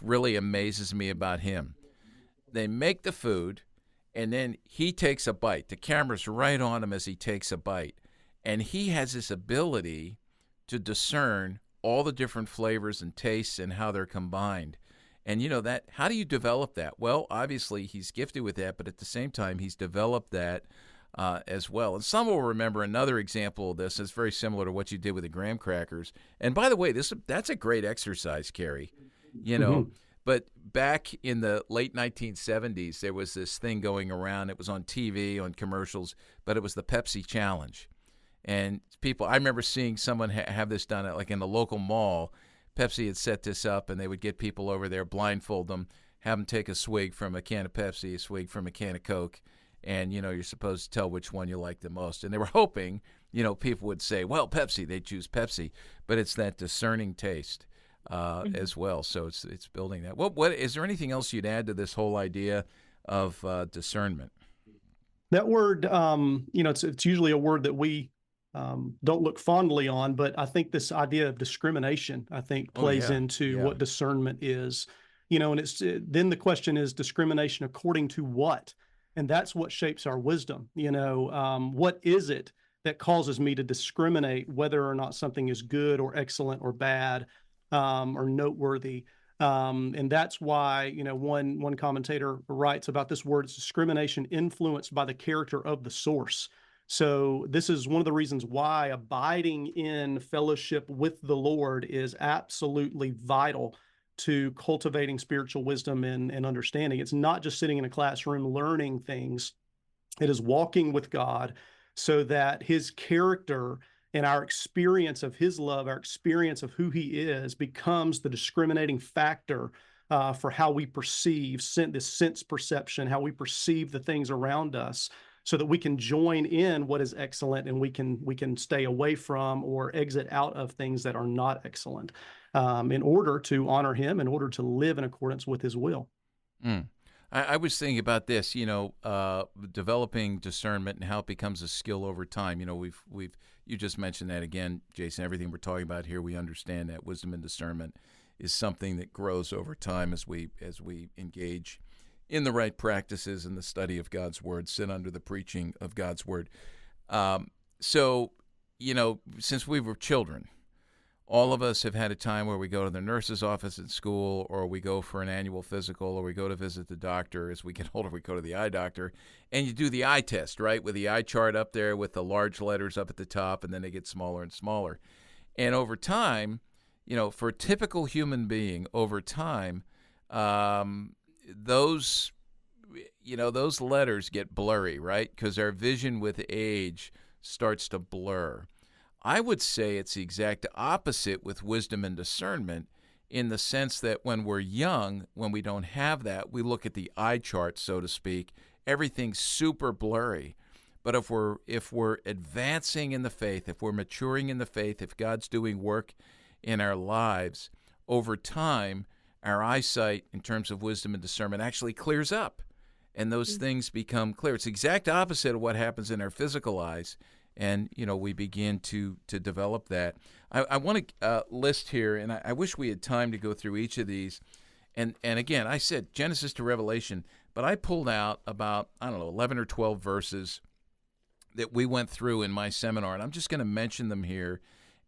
really amazes me about him. They make the food, and then he takes a bite. The camera's right on him as he takes a bite, and he has this ability to discern all the different flavors and tastes and how they're combined. And that, how do you develop that? Well, obviously he's gifted with that, but at the same time he's developed that as well. And some will remember another example of this. It's very similar to what you did with the graham crackers. And by the way, that's a great exercise, Carrie. But back in the late 1970s, there was this thing going around. It was on TV, on commercials, but it was the Pepsi Challenge. And I remember seeing someone have this done at, like in the local mall. Pepsi had set this up, and they would get people over there, blindfold them, have them take a swig from a can of Pepsi, a swig from a can of Coke, and you're supposed to tell which one you like the most. And they were hoping, people would say, well, Pepsi, they choose Pepsi, but it's that discerning taste as well. So it's building that. What is there anything else you'd add to this whole idea of discernment? That word, it's usually a word that we don't look fondly on, but I think this idea of discrimination, plays into what discernment is. And it's then the question is discrimination according to what? And that's what shapes our wisdom. What is it that causes me to discriminate whether or not something is good or excellent or bad or noteworthy? And that's why, one commentator writes about this word: it's discrimination influenced by the character of the source. So this is one of the reasons why abiding in fellowship with the Lord is absolutely vital to cultivating spiritual wisdom and understanding. It's not just sitting in a classroom learning things. It is walking with God so that his character and our experience of his love, our experience of who he is, becomes the discriminating factor for how we perceive this sense perception, how we perceive the things around us, so that we can join in what is excellent, and we can stay away from or exit out of things that are not excellent, in order to honor him, in order to live in accordance with his will. I was thinking about this, developing discernment and how it becomes a skill over time. You just mentioned that again, Jason. Everything we're talking about here, we understand that wisdom and discernment is something that grows over time as we engage in the right practices in the study of God's word, sit under the preaching of God's word. So, since we were children, all of us have had a time where we go to the nurse's office at school, or we go for an annual physical, or we go to visit the doctor. As we get older, we go to the eye doctor, and you do the eye test, right, with the eye chart up there with the large letters up at the top, and then they get smaller and smaller. And over time, for a typical human being, over time, those letters get blurry, right? Because our vision with age starts to blur. I would say it's the exact opposite with wisdom and discernment, in the sense that when we're young, when we don't have that, we look at the eye chart, so to speak. Everything's super blurry. But if we're advancing in the faith, if we're maturing in the faith, if God's doing work in our lives, over time, our eyesight in terms of wisdom and discernment actually clears up, and those things become clear. It's the exact opposite of what happens in our physical eyes, and we begin to develop that. I want to list here, and I wish we had time to go through each of these. And again, I said Genesis to Revelation, but I pulled out about, 11 or 12 verses that we went through in my seminar, and I'm just going to mention them here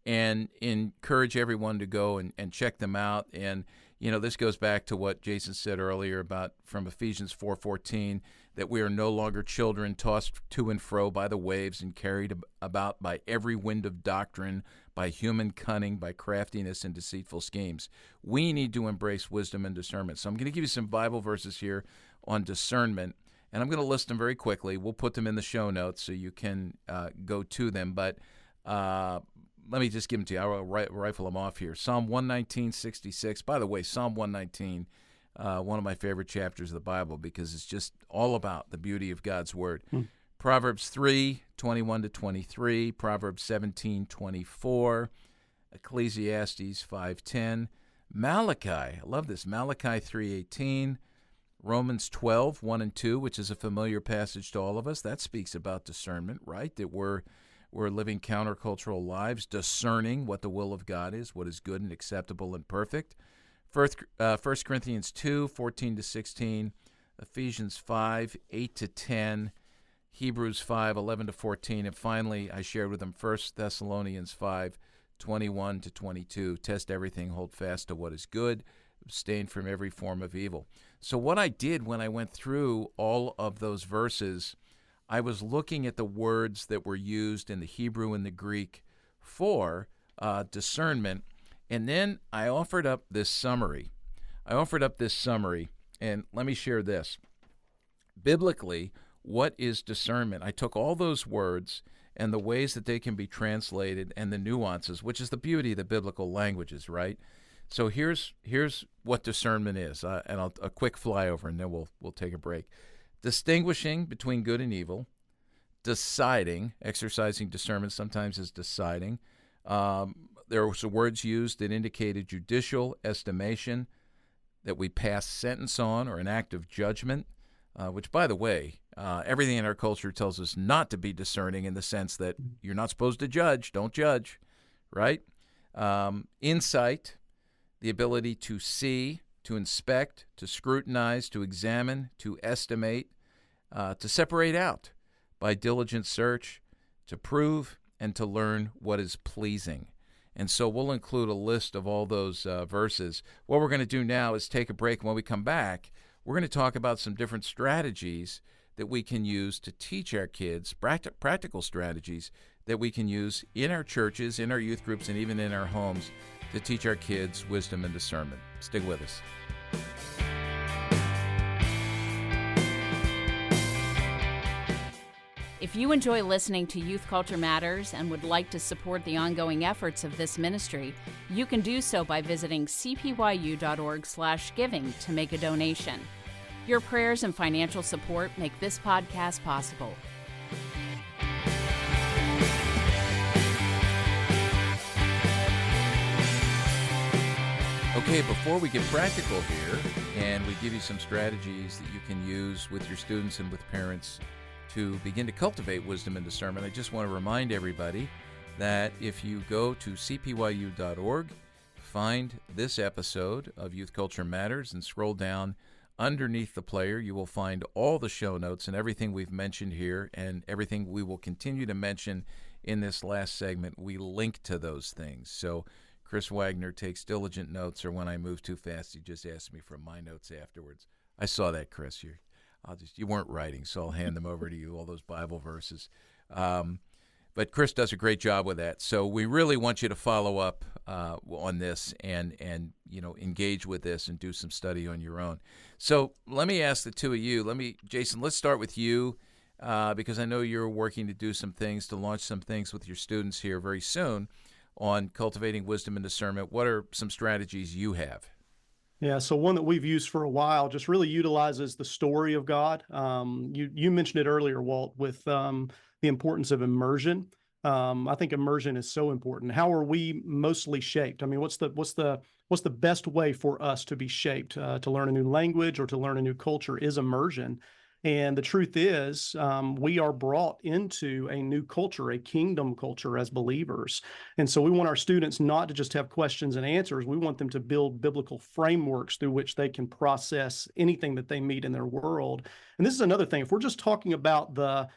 and encourage everyone to go and check them out. And this goes back to what Jason said earlier about from Ephesians 4:14, that we are no longer children tossed to and fro by the waves and carried about by every wind of doctrine, by human cunning, by craftiness and deceitful schemes. We need to embrace wisdom and discernment. So I'm going to give you some Bible verses here on discernment, and I'm going to list them very quickly. We'll put them in the show notes so you can go to them, but let me just give them to you. I'll rifle them off here. Psalm 119:66. By the way, Psalm 119, one of my favorite chapters of the Bible, because it's just all about the beauty of God's Word. Proverbs 3:21-23. Proverbs 17:24. Ecclesiastes 5:10. Malachi. I love this. Malachi 3:18. Romans 12:1-2, which is a familiar passage to all of us. That speaks about discernment, right? That we're living countercultural lives, discerning what the will of God is, what is good and acceptable and perfect. 1 Corinthians 2:14-16, Ephesians 5:8-10, Hebrews 5:11-14, and finally, I shared with them 1 Thessalonians 5:21-22. Test everything, hold fast to what is good, abstain from every form of evil. So what I did when I went through all of those verses, I was looking at the words that were used in the Hebrew and the Greek for discernment, and then I offered up this summary. And let me share this. Biblically, what is discernment? I took all those words and the ways that they can be translated and the nuances, which is the beauty of the biblical languages, right? So here's what discernment is, and a quick flyover, and then we'll take a break. Distinguishing between good and evil, deciding, exercising discernment sometimes is deciding. There were some words used that indicated judicial estimation, that we pass sentence on, or an act of judgment, which, by the way, everything in our culture tells us not to be discerning, in the sense that you're not supposed to judge. Don't judge, right? Insight, the ability to see, to inspect, to scrutinize, to examine, to estimate, to separate out by diligent search, to prove, and to learn what is pleasing. And so we'll include a list of all those verses. What we're going to do now is take a break. And when we come back, we're going to talk about some different strategies that we can use to teach our kids, practical strategies that we can use in our churches, in our youth groups, and even in our homes to teach our kids wisdom and discernment. Stick with us. If you enjoy listening to Youth Culture Matters and would like to support the ongoing efforts of this ministry, you can do so by visiting cpyu.org/giving to make a donation. Your prayers and financial support make this podcast possible. Okay, before we get practical here, and we give you some strategies that you can use with your students and with parents to begin to cultivate wisdom and discernment, I just want to remind everybody that if you go to cpyu.org, find this episode of Youth Culture Matters, and scroll down underneath the player, you will find all the show notes and everything we've mentioned here, and everything we will continue to mention in this last segment. We link to those things. So Chris Wagner takes diligent notes, or when I move too fast, he just asks me for my notes afterwards. I saw that, Chris. You weren't writing, so I'll hand them over to you, all those Bible verses. But Chris does a great job with that. So we really want you to follow up on this and engage with this and do some study on your own. So let me ask the two of you. Jason, let's start with you. because I know you're working to do some things, to launch some things with your students here very soon on cultivating wisdom and discernment. What are some strategies you have? Yeah, so one that we've used for a while just really utilizes the story of God. You mentioned it earlier, Walt, with the importance of immersion. I think immersion is so important. How are we mostly shaped? I mean, what's the best way for us to be shaped to learn a new language or to learn a new culture is immersion. And the truth is, we are brought into a new culture, a kingdom culture as believers. And so we want our students not to just have questions and answers. We want them to build biblical frameworks through which they can process anything that they meet in their world. And this is another thing. If we're just talking about the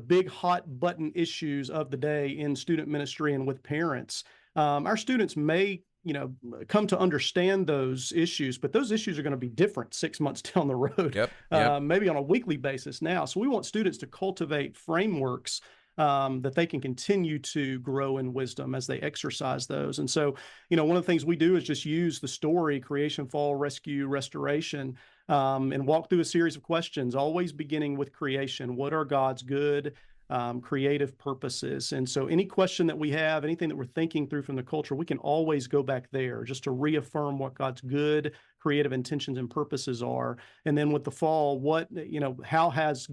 big hot button issues of the day in student ministry and with parents, our students may come to understand those issues, but those issues are going to be different 6 months down the road, Yep. maybe on a weekly basis now. So we want students to cultivate frameworks that they can continue to grow in wisdom as they exercise those. And so, one of the things we do is just use the story, creation, fall, rescue, restoration, and walk through a series of questions, always beginning with creation. What are God's good, creative purposes? And so any question that we have, anything that we're thinking through from the culture, we can always go back there just to reaffirm what God's good, creative intentions and purposes are. And then with the fall, how has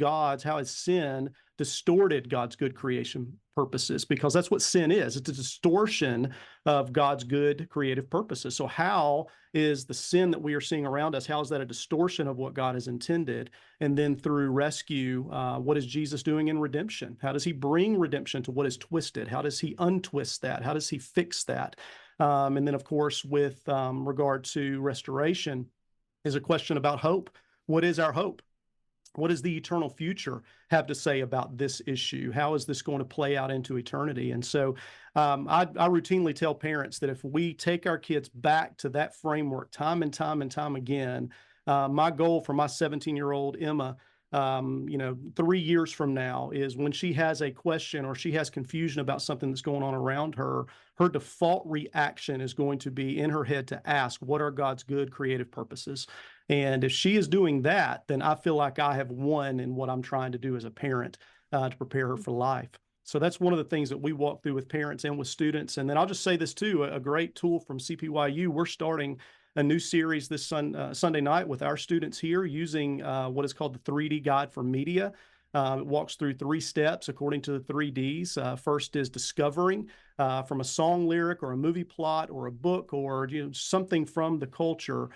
sin distorted God's good creation purposes? Because that's what sin is. It's a distortion of God's good creative purposes. So how is the sin that we are seeing around us, how is that a distortion of what God has intended? And then through rescue, what is Jesus doing in redemption? How does he bring redemption to what is twisted? How does he untwist that? How does he fix that? And then, of course, with regard to restoration, is a question about hope. What is our hope? What does the eternal future have to say about this issue? How is this going to play out into eternity? And so I routinely tell parents that if we take our kids back to that framework time and time and time again, my goal for my 17-year-old Emma, 3 years from now, is when she has a question or she has confusion about something that's going on around her, her default reaction is going to be in her head to ask, what are God's good creative purposes? And if she is doing that, then I feel like I have won in what I'm trying to do as a parent to prepare her for life. So that's one of the things that we walk through with parents and with students. And then I'll just say this too, a great tool from CPYU. We're starting a new series this Sunday night with our students here using what is called the 3D Guide for Media. It walks through 3 steps according to the 3 Ds. First is discovering from a song lyric or a movie plot or a book or something from the culture,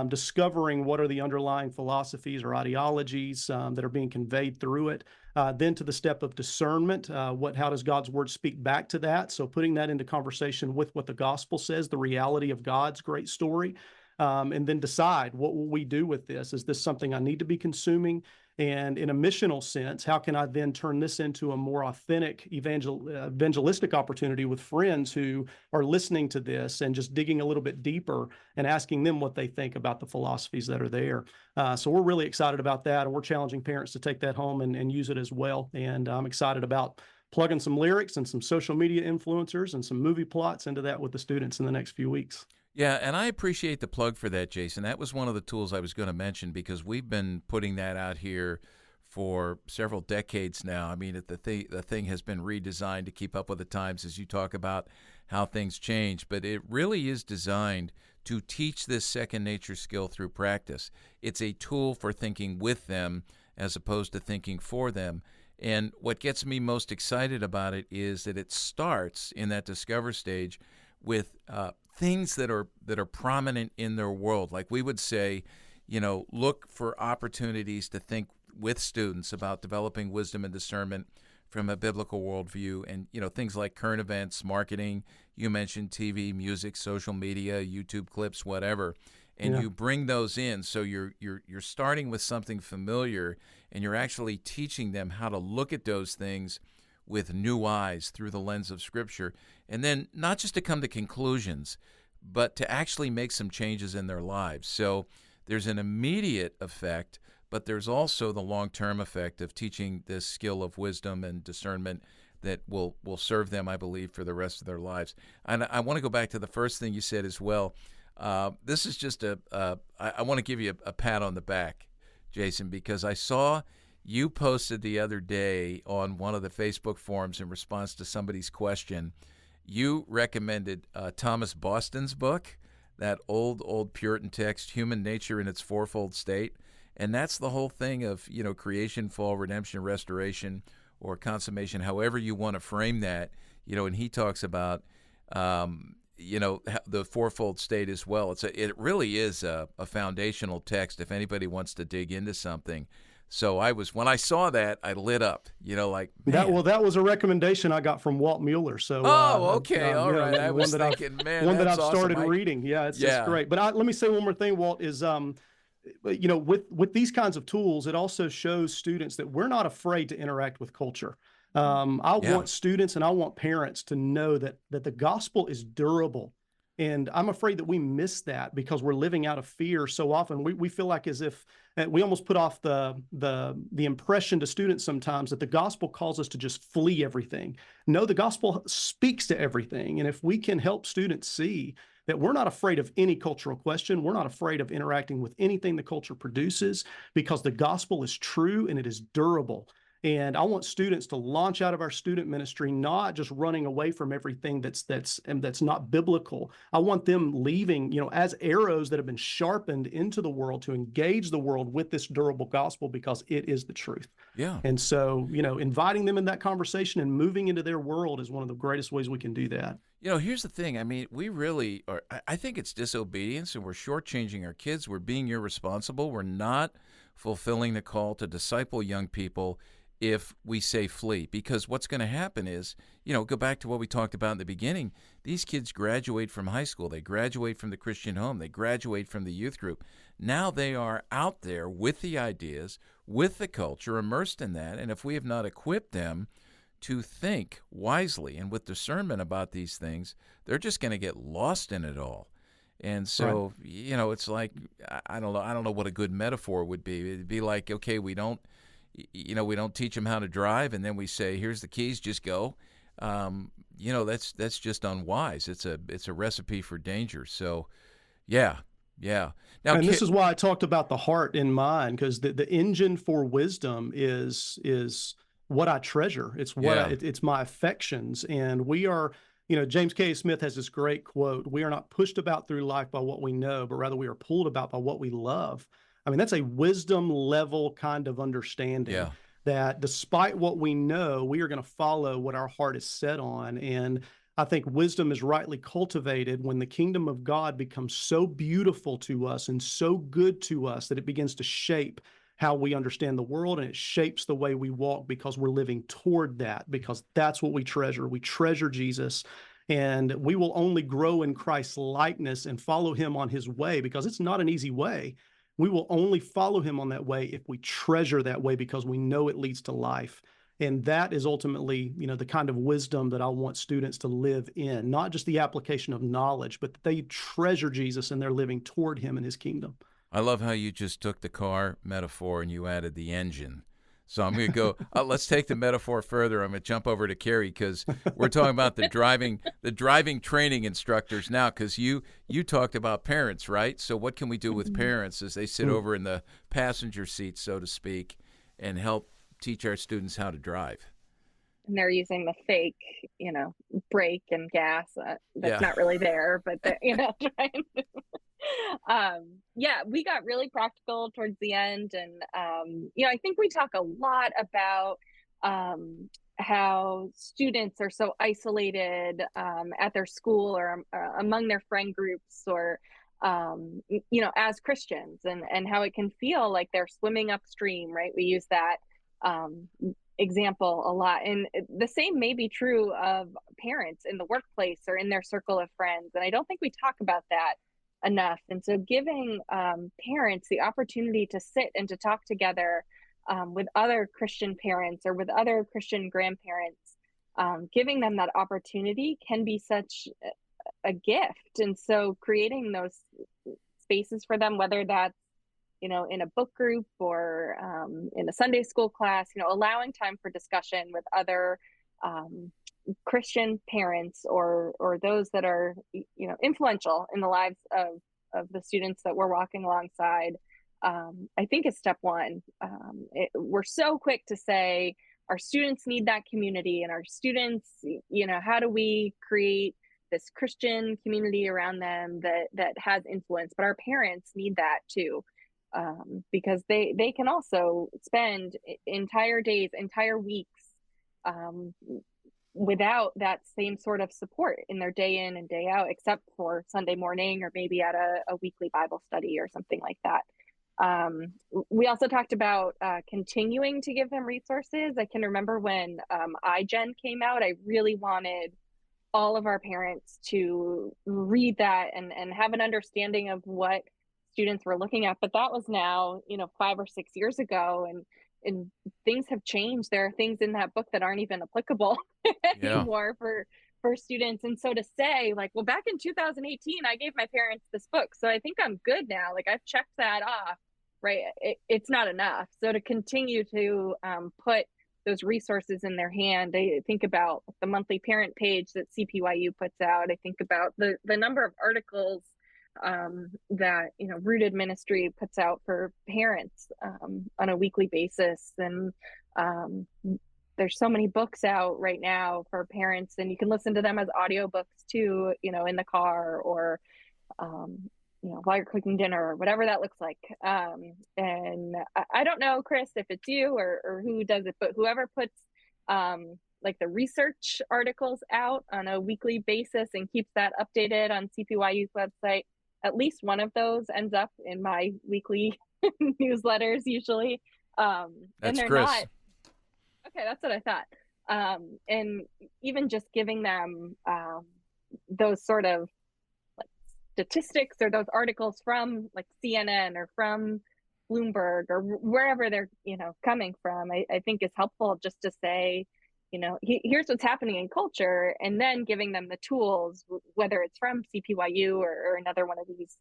discovering what are the underlying philosophies or ideologies that are being conveyed through it. Then to the step of discernment, how does God's word speak back to that? So putting that into conversation with what the gospel says, the reality of God's great story. And then decide, what will we do with this? Is this something I need to be consuming? And in a missional sense, how can I then turn this into a more authentic evangelistic opportunity with friends who are listening to this and just digging a little bit deeper and asking them what they think about the philosophies that are there? So we're really excited about that, and we're challenging parents to take that home and use it as well. And I'm excited about plugging some lyrics and some social media influencers and some movie plots into that with the students in the next few weeks. Yeah, and I appreciate the plug for that, Jason. That was one of the tools I was going to mention because we've been putting that out here for several decades now. I mean, the thing has been redesigned to keep up with the times as you talk about how things change, but it really is designed to teach this second nature skill through practice. It's a tool for thinking with them as opposed to thinking for them. And what gets me most excited about it is that it starts in that discover stage with things that are prominent in their world. Like we would say, look for opportunities to think with students about developing wisdom and discernment from a biblical worldview, and things like current events, marketing. You mentioned TV, music, social media, YouTube clips, whatever, and you bring those in. So you're starting with something familiar, and you're actually teaching them how to look at those things with new eyes through the lens of Scripture, and then not just to come to conclusions, but to actually make some changes in their lives. So there's an immediate effect, but there's also the long-term effect of teaching this skill of wisdom and discernment that will serve them, I believe, for the rest of their lives. And I want to go back to the first thing you said as well. This is just I want to give you a pat on the back, Jason, because I saw You posted the other day on one of the Facebook forums in response to somebody's question. You recommended Thomas Boston's book, that old Puritan text, Human Nature in its Fourfold State. And that's the whole thing of, creation, fall, redemption, restoration, or consummation, however you want to frame that, and he talks about, the fourfold state as well. It really is a foundational text if anybody wants to dig into something. So when I saw that, I lit up, like, man. That was a recommendation I got from Walt Mueller. So, okay. All right. I was thinking, man, one that I've awesome. started reading. Yeah, it's great. But let me say one more thing, Walt, is, with these kinds of tools, it also shows students that we're not afraid to interact with culture. I want students and I want parents to know that the gospel is durable. And I'm afraid that we miss that because we're living out of fear so often. We feel like as if we almost put off the impression to students sometimes that the gospel calls us to just flee everything. No, the gospel speaks to everything. And if we can help students see that we're not afraid of any cultural question, we're not afraid of interacting with anything the culture produces, because the gospel is true and it is durable. And I want students to launch out of our student ministry, not just running away from everything that's not biblical. I want them leaving, as arrows that have been sharpened into the world to engage the world with this durable gospel, because it is the truth. Yeah. And so, inviting them in that conversation and moving into their world is one of the greatest ways we can do that. Here's the thing. I mean, we really are. I think it's disobedience, and we're shortchanging our kids. We're being irresponsible. We're not fulfilling the call to disciple young people if we say flee, because what's going to happen is, go back to what we talked about in the beginning. These kids graduate from high school. They graduate from the Christian home. They graduate from the youth group. Now they are out there with the ideas, with the culture, immersed in that. And if we have not equipped them to think wisely and with discernment about these things, they're just going to get lost in it all. And so, right. It's like, I don't know what a good metaphor would be. It'd be like, okay, we don't teach them how to drive, and then we say, here's the keys, just go. That's just unwise. It's a recipe for danger. So, yeah. Now, and this is why I talked about the heart in mind, because the engine for wisdom is what I treasure. It's it's my affections. And we are, James K. Smith has this great quote: "We are not pushed about through life by what we know, but rather we are pulled about by what we love." I mean, that's a wisdom level kind of understanding that despite what we know, we are going to follow what our heart is set on. And I think wisdom is rightly cultivated when the kingdom of God becomes so beautiful to us and so good to us that it begins to shape how we understand the world, and it shapes the way we walk, because we're living toward that, because that's what we treasure. We treasure Jesus, and we will only grow in Christ's likeness and follow him on his way, because it's not an easy way. We will only follow him on that way if we treasure that way, because we know it leads to life. And that is ultimately, the kind of wisdom that I want students to live in, not just the application of knowledge, but that they treasure Jesus and they're living toward him and his kingdom. I love how you just took the car metaphor and you added the engine. So I'm going to go, let's take the metaphor further. I'm going to jump over to Carrie, because we're talking about the driving training instructors now, because you talked about parents, right? So what can we do with parents as they sit over in the passenger seat, so to speak, and help teach our students how to drive? And they're using the fake, brake and gas that's not really there, but they're, trying to. We got really practical towards the end, and I think we talk a lot about how students are so isolated at their school or among their friend groups, or as Christians, and how it can feel like they're swimming upstream, right? We use that example a lot, and the same may be true of parents in the workplace or in their circle of friends, and I don't think we talk about that enough. And so giving parents the opportunity to sit and to talk together with other Christian parents or with other Christian grandparents, giving them that opportunity can be such a gift. And so creating those spaces for them, whether that's in a book group or in a Sunday school class, allowing time for discussion with other Christian parents or those that are influential in the lives of the students that we're walking alongside, I think is step one. We're so quick to say our students need that community, and our students, how do we create this Christian community around them that has influence? But our parents need that too, because they can also spend entire days, entire weeks, um, without that same sort of support in their day in and day out, except for Sunday morning or maybe at a weekly Bible study or something like that. We also talked about continuing to give them resources. I can remember when iGen came out, I really wanted all of our parents to read that and have an understanding of what students were looking at. But that was now, 5 or 6 years ago, and things have changed. There are things in that book that aren't even applicable Yeah. anymore for students. And so to say, like, well, back in 2018, I gave my parents this book, so I think I'm good now. Like, I've checked that off, right? It's not enough. So to continue to put those resources in their hand, I think about the monthly parent page that CPYU puts out. I think about the number of articles that Rooted Ministry puts out for parents on a weekly basis, and there's so many books out right now for parents, and you can listen to them as audiobooks too, in the car, or while you're cooking dinner, or whatever that looks like. And I don't know, Chris, if it's you or who does it, but whoever puts like the research articles out on a weekly basis and keeps that updated on CPYU's website, at least one of those ends up in my weekly newsletters usually. And That's they're Chris. not, okay, that's what I thought. And even just giving them those sort of statistics or those articles from like CNN or from Bloomberg or wherever they're coming from, I think is helpful, just to say, here's what's happening in culture, and then giving them the tools, whether it's from CPYU or another one of these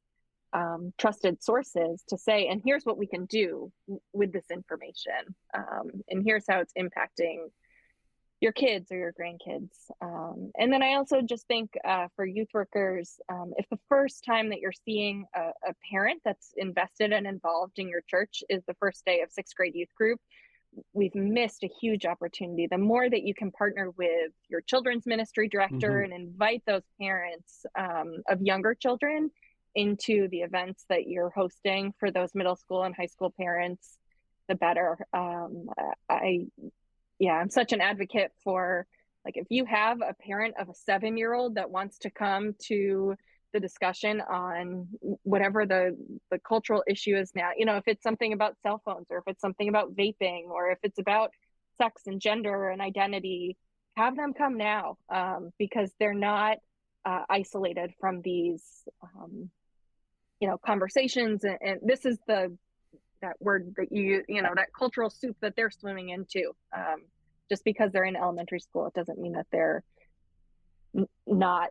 trusted sources, to say, and here's what we can do with this information, and here's how it's impacting your kids or your grandkids. And then I also just think for youth workers, if the first time that you're seeing a parent that's invested and involved in your church is the first day of sixth grade youth group, we've missed a huge opportunity. The more that you can partner with your children's ministry director and invite those parents of younger children into the events that you're hosting for those middle school and high school parents, the better. I'm such an advocate for, like, if you have a parent of a 7-year-old that wants to come to the discussion on whatever the cultural issue is now, if it's something about cell phones, or if it's something about vaping, or if it's about sex and gender and identity, have them come now, because they're not isolated from these, conversations. And this is that word that that cultural soup that they're swimming into. Just because they're in elementary school, it doesn't mean that they're not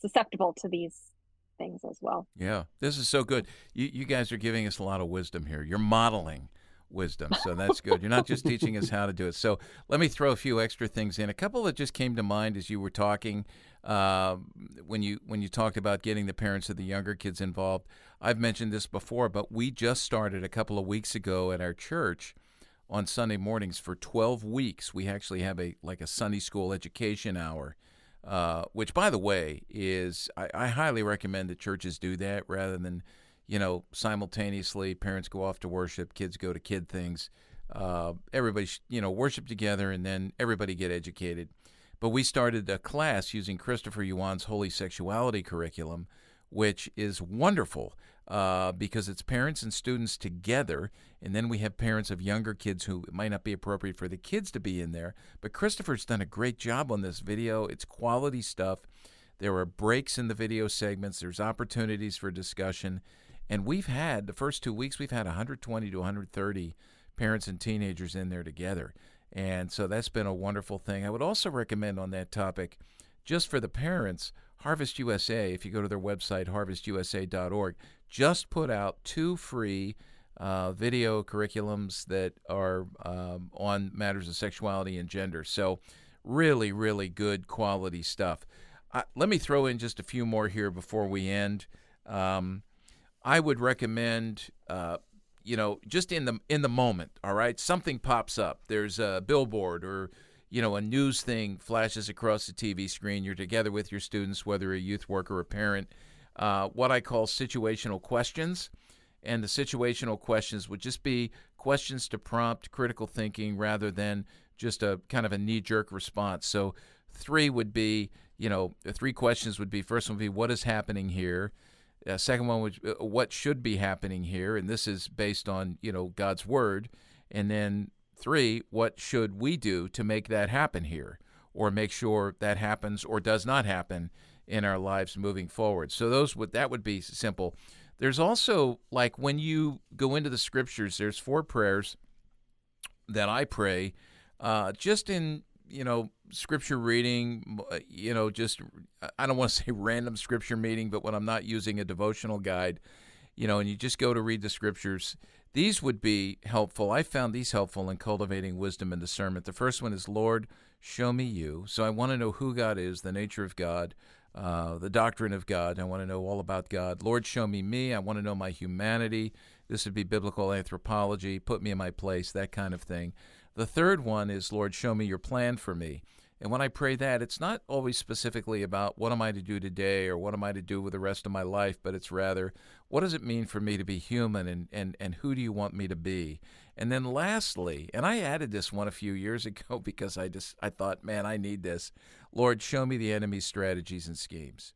susceptible to these things as well. Yeah, this is so good. You guys are giving us a lot of wisdom here. You're modeling wisdom, so that's good. You're not just teaching us how to do it. So let me throw a few extra things in. A couple that just came to mind as you were talking, when you talked about getting the parents of the younger kids involved. I've mentioned this before, but we just started a couple of weeks ago at our church on Sunday mornings for 12 weeks. We actually have a Sunday school education hour, which, by the way, is I highly recommend that churches do that rather than simultaneously parents go off to worship, kids go to kid things. Everybody worship together, and then everybody get educated. But we started a class using Christopher Yuan's Holy Sexuality curriculum, which is wonderful because it's parents and students together, and then we have parents of younger kids who it might not be appropriate for the kids to be in there. But Christopher's done a great job on this video. It's quality stuff. There are breaks in the video segments. There's opportunities for discussion. And we've had, the first 2 weeks, we've had 120 to 130 parents and teenagers in there together. And so that's been a wonderful thing. I would also recommend on that topic, just for the parents, Harvest USA, if you go to their website, harvestusa.org, just put out 2 free video curriculums that are on matters of sexuality and gender. So really, really good quality stuff. Let me throw in just a few more here before we end. I would recommend, just in the moment. All right, something pops up. There's a billboard or a news thing flashes across the TV screen. You're together with your students, whether a youth worker or a parent. What I call situational questions. And the situational questions would just be questions to prompt critical thinking rather than just a kind of a knee-jerk response. So three would be, the three questions would be, first one would be, what is happening here? Second one would, what should be happening here? And this is based on, God's word. And then three, what should we do to make that happen here, or make sure that happens or does not happen in our lives moving forward? So that would be simple. There's also, like, when you go into the scriptures, there's 4 prayers that I pray just in, scripture reading, just, I don't want to say random scripture meeting, but when I'm not using a devotional guide, and you just go to read the scriptures, these would be helpful. I found these helpful in cultivating wisdom and discernment. The first one is, Lord, show me you. So I want to know who God is, the nature of God, the doctrine of God. I want to know all about God. Lord, show me. I want to know my humanity. This would be biblical anthropology. Put me in my place, that kind of thing. The third one is, Lord, show me your plan for me. And when I pray that, it's not always specifically about what am I to do today or what am I to do with the rest of my life, but it's rather, what does it mean for me to be human, and who do you want me to be? And then lastly, and I added this one a few years ago because I thought, man, I need this. Lord, show me the enemy's strategies and schemes.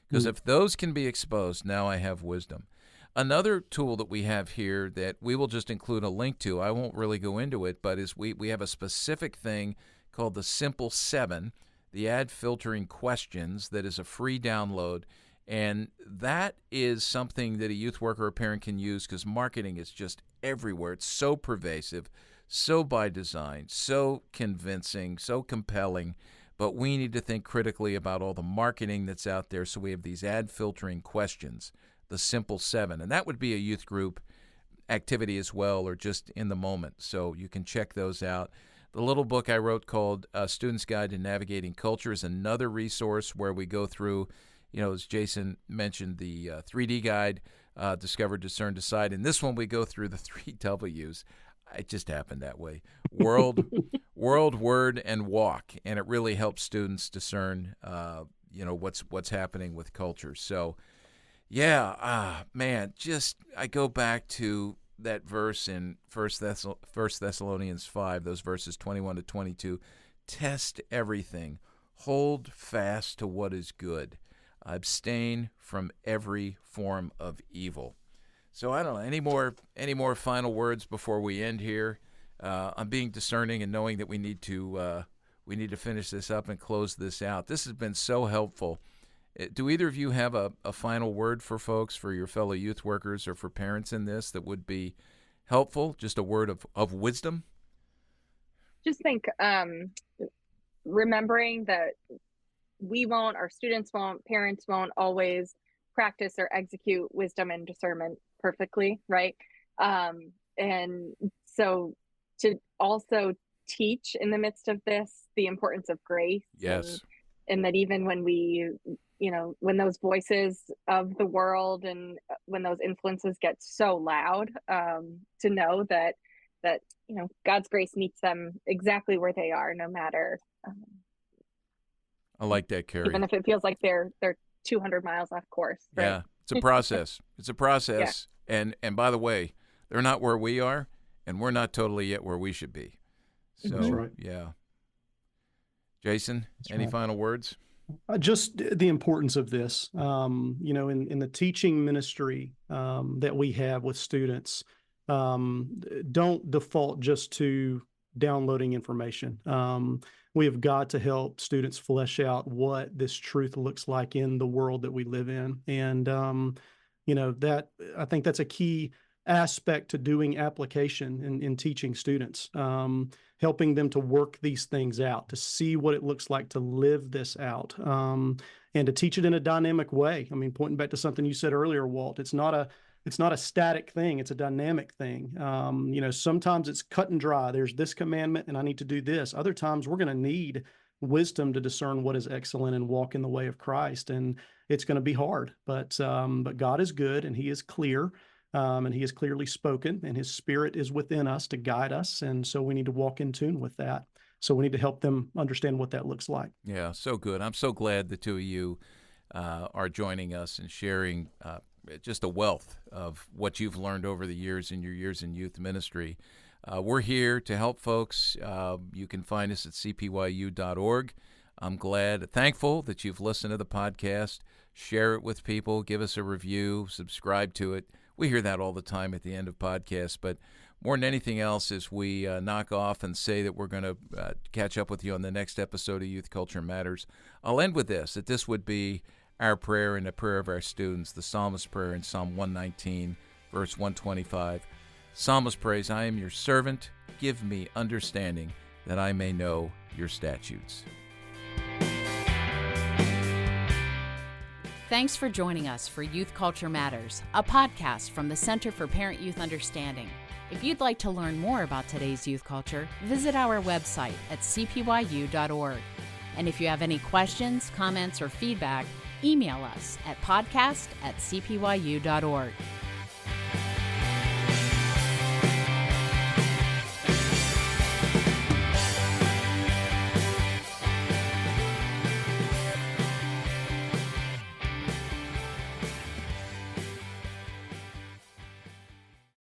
Because if those can be exposed, now I have wisdom. Another tool that we have here that we will just include a link to, I won't really go into it, but is we have a specific thing called the Simple 7, the ad filtering questions, that is a free download. And that is something that a youth worker or parent can use because marketing is just everywhere. It's so pervasive, so by design, so convincing, so compelling. But we need to think critically about all the marketing that's out there. So we have these ad filtering questions, the Simple 7. And that would be a youth group activity as well, or just in the moment. So you can check those out. The little book I wrote called Student's Guide to Navigating Culture is another resource where we go through, as Jason mentioned, the 3D guide, Discover, Discern, Decide. And this one we go through the 3 W's. It just happened that way. World, word, and walk. And it really helps students discern, what's happening with culture. So, yeah, man, I go back to that verse in 1 Thessalonians 5, those verses 21 to 22. Test everything. Hold fast to what is good. Abstain from every form of evil. So I don't know, any more final words before we end here? I'm being discerning and knowing that we need to finish this up and close this out. This has been so helpful. Do either of you have a final word for folks, for your fellow youth workers or for parents in this that would be helpful? Just a word of wisdom? Just think, remembering that our students won't, parents won't always practice or execute wisdom and discernment perfectly, right? And so to also teach in the midst of this the importance of grace. Yes. And that even when we, when those voices of the world and when those influences get so loud, to know that God's grace meets them exactly where they are, no matter. I like that, Carrie. Even if it feels like they're 200 miles off course. Right? Yeah, it's a process. It's a process. Yeah. And by the way, they're not where we are, and we're not totally yet where we should be. So, right. Yeah. Jason, any final words? Just the importance of this, in the teaching ministry that we have with students, don't default just to downloading information. We have got to help students flesh out what this truth looks like in the world that we live in. And, that I think that's a key aspect to doing application in teaching students, helping them to work these things out, to see what it looks like to live this out, and to teach it in a dynamic way. I mean, pointing back to something you said earlier, Walt, it's not a static thing. It's a dynamic thing. Sometimes it's cut and dry. There's this commandment and I need to do this. Other times we're going to need wisdom to discern what is excellent and walk in the way of Christ. And it's going to be hard, but God is good and he is clear. And he has clearly spoken, and his spirit is within us to guide us. And so we need to walk in tune with that. So we need to help them understand what that looks like. Yeah, so good. I'm so glad the two of you are joining us and sharing just a wealth of what you've learned over the years in your years in youth ministry. We're here to help folks. You can find us at cpyu.org. I'm thankful that you've listened to the podcast. Share it with people. Give us a review. Subscribe to it. We hear that all the time at the end of podcasts, but more than anything else, as we knock off and say that we're going to catch up with you on the next episode of Youth Culture Matters, I'll end with that this would be our prayer and the prayer of our students, the Psalmist prayer in Psalm 119, verse 125. Psalmist prays, I am your servant. Give me understanding that I may know your statutes. Thanks for joining us for Youth Culture Matters, a podcast from the Center for Parent-Youth Understanding. If you'd like to learn more about today's youth culture, visit our website at cpyu.org. And if you have any questions, comments, or feedback, email us at podcast@cpyu.org.